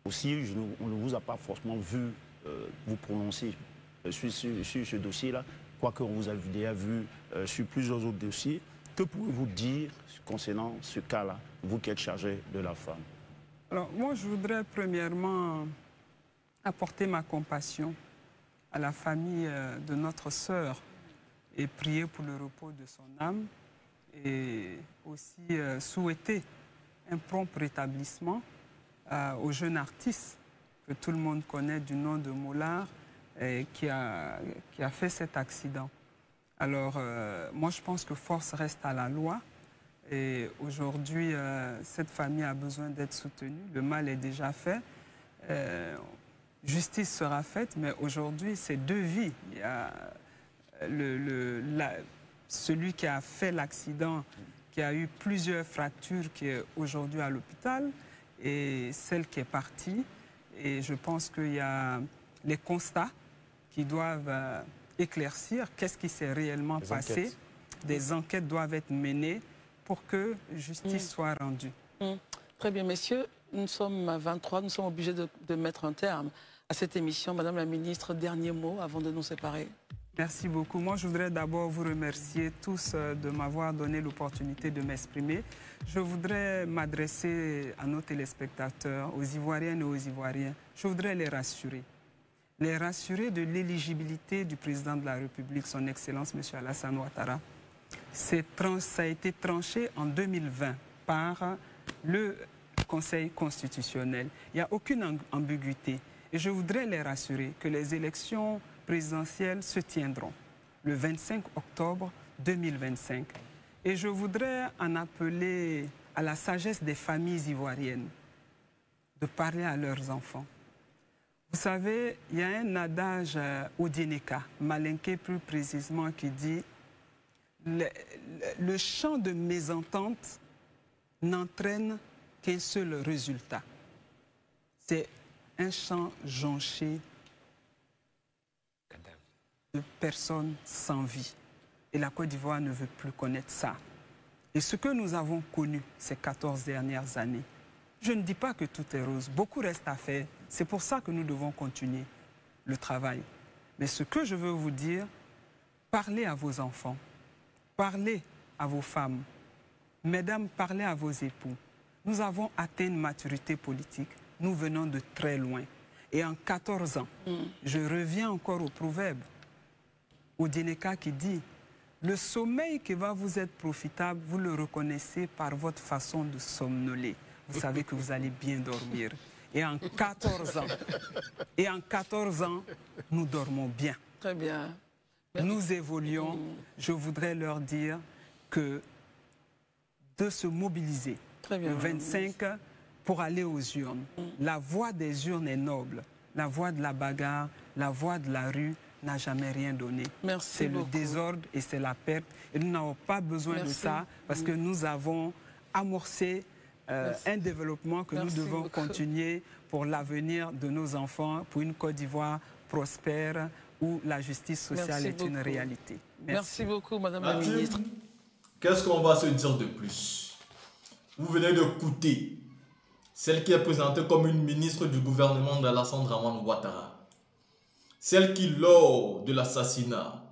Aussi, on ne vous a pas forcément vu vous prononcer sur ce dossier-là. quoique on vous a déjà vu sur plusieurs autres dossiers. Que pouvez-vous dire concernant ce cas-là, vous qui êtes chargé de la femme? Alors, moi, je voudrais premièrement apporter ma compassion à la famille de notre sœur et prier pour le repos de son âme et aussi souhaiter un prompt rétablissement au jeune artiste que tout le monde connaît du nom de Mollard qui a fait cet accident. Alors, moi, je pense que force reste à la loi. Et aujourd'hui, cette famille a besoin d'être soutenue. Le mal est déjà fait. Justice sera faite, mais aujourd'hui, c'est deux vies. Il y a celui qui a fait l'accident, qui a eu plusieurs fractures, qui est aujourd'hui à l'hôpital, et celle qui est partie. Et je pense qu'il y a les constats qui doivent éclaircir qu'est-ce qui s'est réellement passé. Des enquêtes doivent être menées pour que justice soit rendue. Très bien, messieurs. Nous sommes à 23, nous sommes obligés de mettre un terme à cette émission. Madame la ministre, dernier mot avant de nous séparer. Merci beaucoup. Moi, je voudrais d'abord vous remercier tous de m'avoir donné l'opportunité de m'exprimer. Je voudrais m'adresser à nos téléspectateurs, aux Ivoiriennes et aux Ivoiriens. Je voudrais les rassurer de l'éligibilité du président de la République, son Excellence, M. Alassane Ouattara. Ça a été tranché en 2020 par le Conseil constitutionnel. Il n'y a aucune ambiguïté. Et je voudrais les rassurer que les élections présidentielles se tiendront le 25 octobre 2025. Et je voudrais en appeler à la sagesse des familles ivoiriennes de parler à leurs enfants. Vous savez, il y a un adage au Dineka, malinqué plus précisément, qui dit le champ de mésentente n'entraîne qu'un seul résultat. C'est un champ jonché de personnes sans vie. Et la Côte d'Ivoire ne veut plus connaître ça. Et ce que nous avons connu ces 14 dernières années, je ne dis pas que tout est rose. Beaucoup reste à faire. C'est pour ça que nous devons continuer le travail. Mais ce que je veux vous dire, parlez à vos enfants, parlez à vos femmes. Mesdames, parlez à vos époux. Nous avons atteint une maturité politique. Nous venons de très loin. Et en 14 ans, je reviens encore au proverbe, au Dineka qui dit « Le sommeil qui va vous être profitable, vous le reconnaissez par votre façon de somnoler. Vous savez que vous allez bien dormir. » Et en 14 ans, nous dormons bien. Très bien. Nous évoluons. Je voudrais leur dire que de se mobiliser le 25 pour aller aux urnes. La voie des urnes est noble. La voie de la bagarre, la voie de la rue n'a jamais rien donné. C'est le désordre et c'est la perte. Et nous n'avons pas besoin de ça parce que nous avons amorcé un développement que nous devons continuer pour l'avenir de nos enfants, pour une Côte d'Ivoire prospère où la justice sociale est une réalité. Merci beaucoup, Madame la ministre. Qu'est-ce qu'on va se dire de plus? Vous venez d'écouter celle qui est présentée comme une ministre du gouvernement d'Alassane Dramane Ouattara. Celle qui, lors de l'assassinat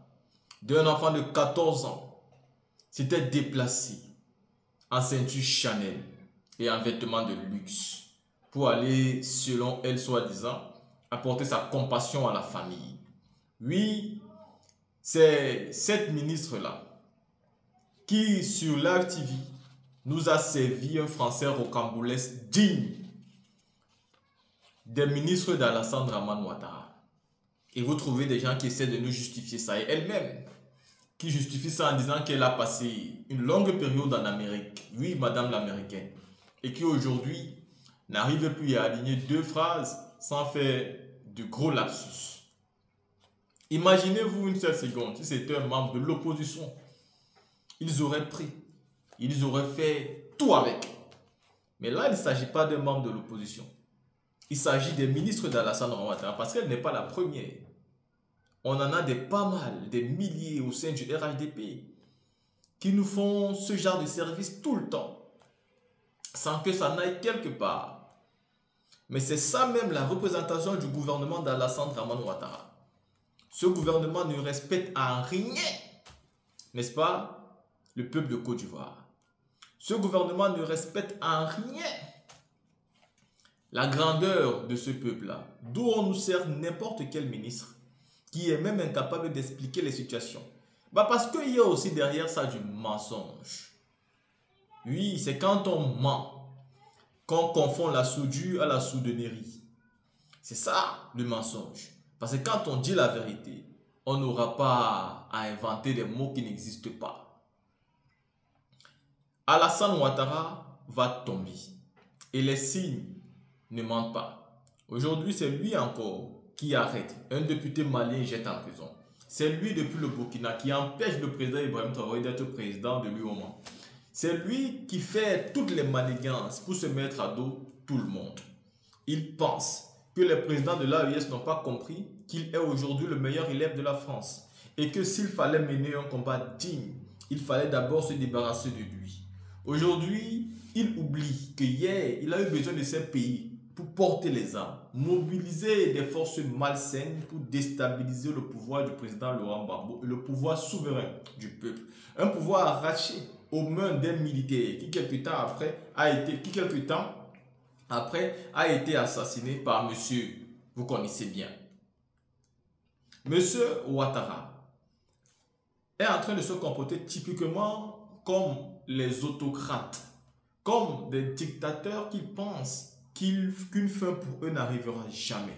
d'un enfant de 14 ans, s'était déplacée en ceinture Chanel et en vêtements de luxe pour aller, selon elle soi-disant, apporter sa compassion à la famille. Oui, c'est cette ministre-là qui, sur Live TV, nous a servi un français rocambolesque digne des ministres d'Alassane Dramane Ouattara. Et vous trouvez des gens qui essaient de nous justifier ça. Et elle-même, qui justifie ça en disant qu'elle a passé une longue période en Amérique. Oui, madame l'américaine. Et qui aujourd'hui n'arrive plus à aligner deux phrases sans faire de gros lapsus. Imaginez-vous une seule seconde, si c'était un membre de l'opposition, ils auraient pris, ils auraient fait tout avec. Mais là, il ne s'agit pas d'un membre de l'opposition. Il s'agit des ministres d'Alassane Dramane Ouattara parce qu'elle n'est pas la première. On en a pas mal, des milliers au sein du RHDP qui nous font ce genre de service tout le temps sans que ça n'aille quelque part. Mais c'est ça même la représentation du gouvernement d'Alassane Dramane Ouattara. Ce gouvernement ne respecte en rien, n'est-ce pas, le peuple de Côte d'Ivoire. Ce gouvernement ne respecte en rien la grandeur de ce peuple-là. D'où on nous sert n'importe quel ministre qui est même incapable d'expliquer les situations. Bah parce qu'il y a aussi derrière ça du mensonge. Oui, c'est quand on ment qu'on confond la soudure à la soudonnerie. C'est ça le mensonge. Parce que quand on dit la vérité, on n'aura pas à inventer des mots qui n'existent pas. Alassane Ouattara va tomber. Et les signes ne mentent pas. Aujourd'hui, c'est lui encore qui arrête. Un député malien jette en prison. C'est lui depuis le Burkina qui empêche le président Ibrahim Traoré d'être président de l'UOMA. C'est lui qui fait toutes les manigances pour se mettre à dos tout le monde. Il pense que les présidents de l'AES n'ont pas compris qu'il est aujourd'hui le meilleur élève de la France. Et que s'il fallait mener un combat digne, il fallait d'abord se débarrasser de lui. Aujourd'hui, il oublie que hier, il a eu besoin de ces pays pour porter les armes, mobiliser des forces malsaines pour déstabiliser le pouvoir du président Laurent Gbagbo et le pouvoir souverain du peuple. Un pouvoir arraché aux mains d'un militaire qui quelque temps après a été assassiné par monsieur, vous connaissez bien. Monsieur Ouattara est en train de se comporter typiquement comme les autocrates, comme des dictateurs qui pensent qu'une fin pour eux n'arrivera jamais.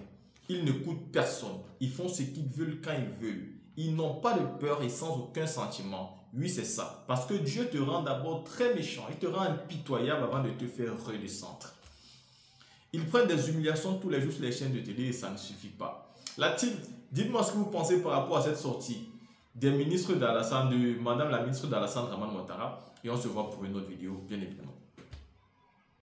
Ils n'écoutent personne. Ils font ce qu'ils veulent quand ils veulent. Ils n'ont pas de peur et sans aucun sentiment. Oui, c'est ça. Parce que Dieu te rend d'abord très méchant. Il te rend impitoyable avant de te faire redescendre. Ils prennent des humiliations tous les jours sur les chaînes de télé et ça ne suffit pas. La team, dites-moi ce que vous pensez par rapport à cette sortie des ministres d'Alassane, de Madame la ministre d'Alassane Dramane Ouattara. Et on se voit pour une autre vidéo, bien évidemment.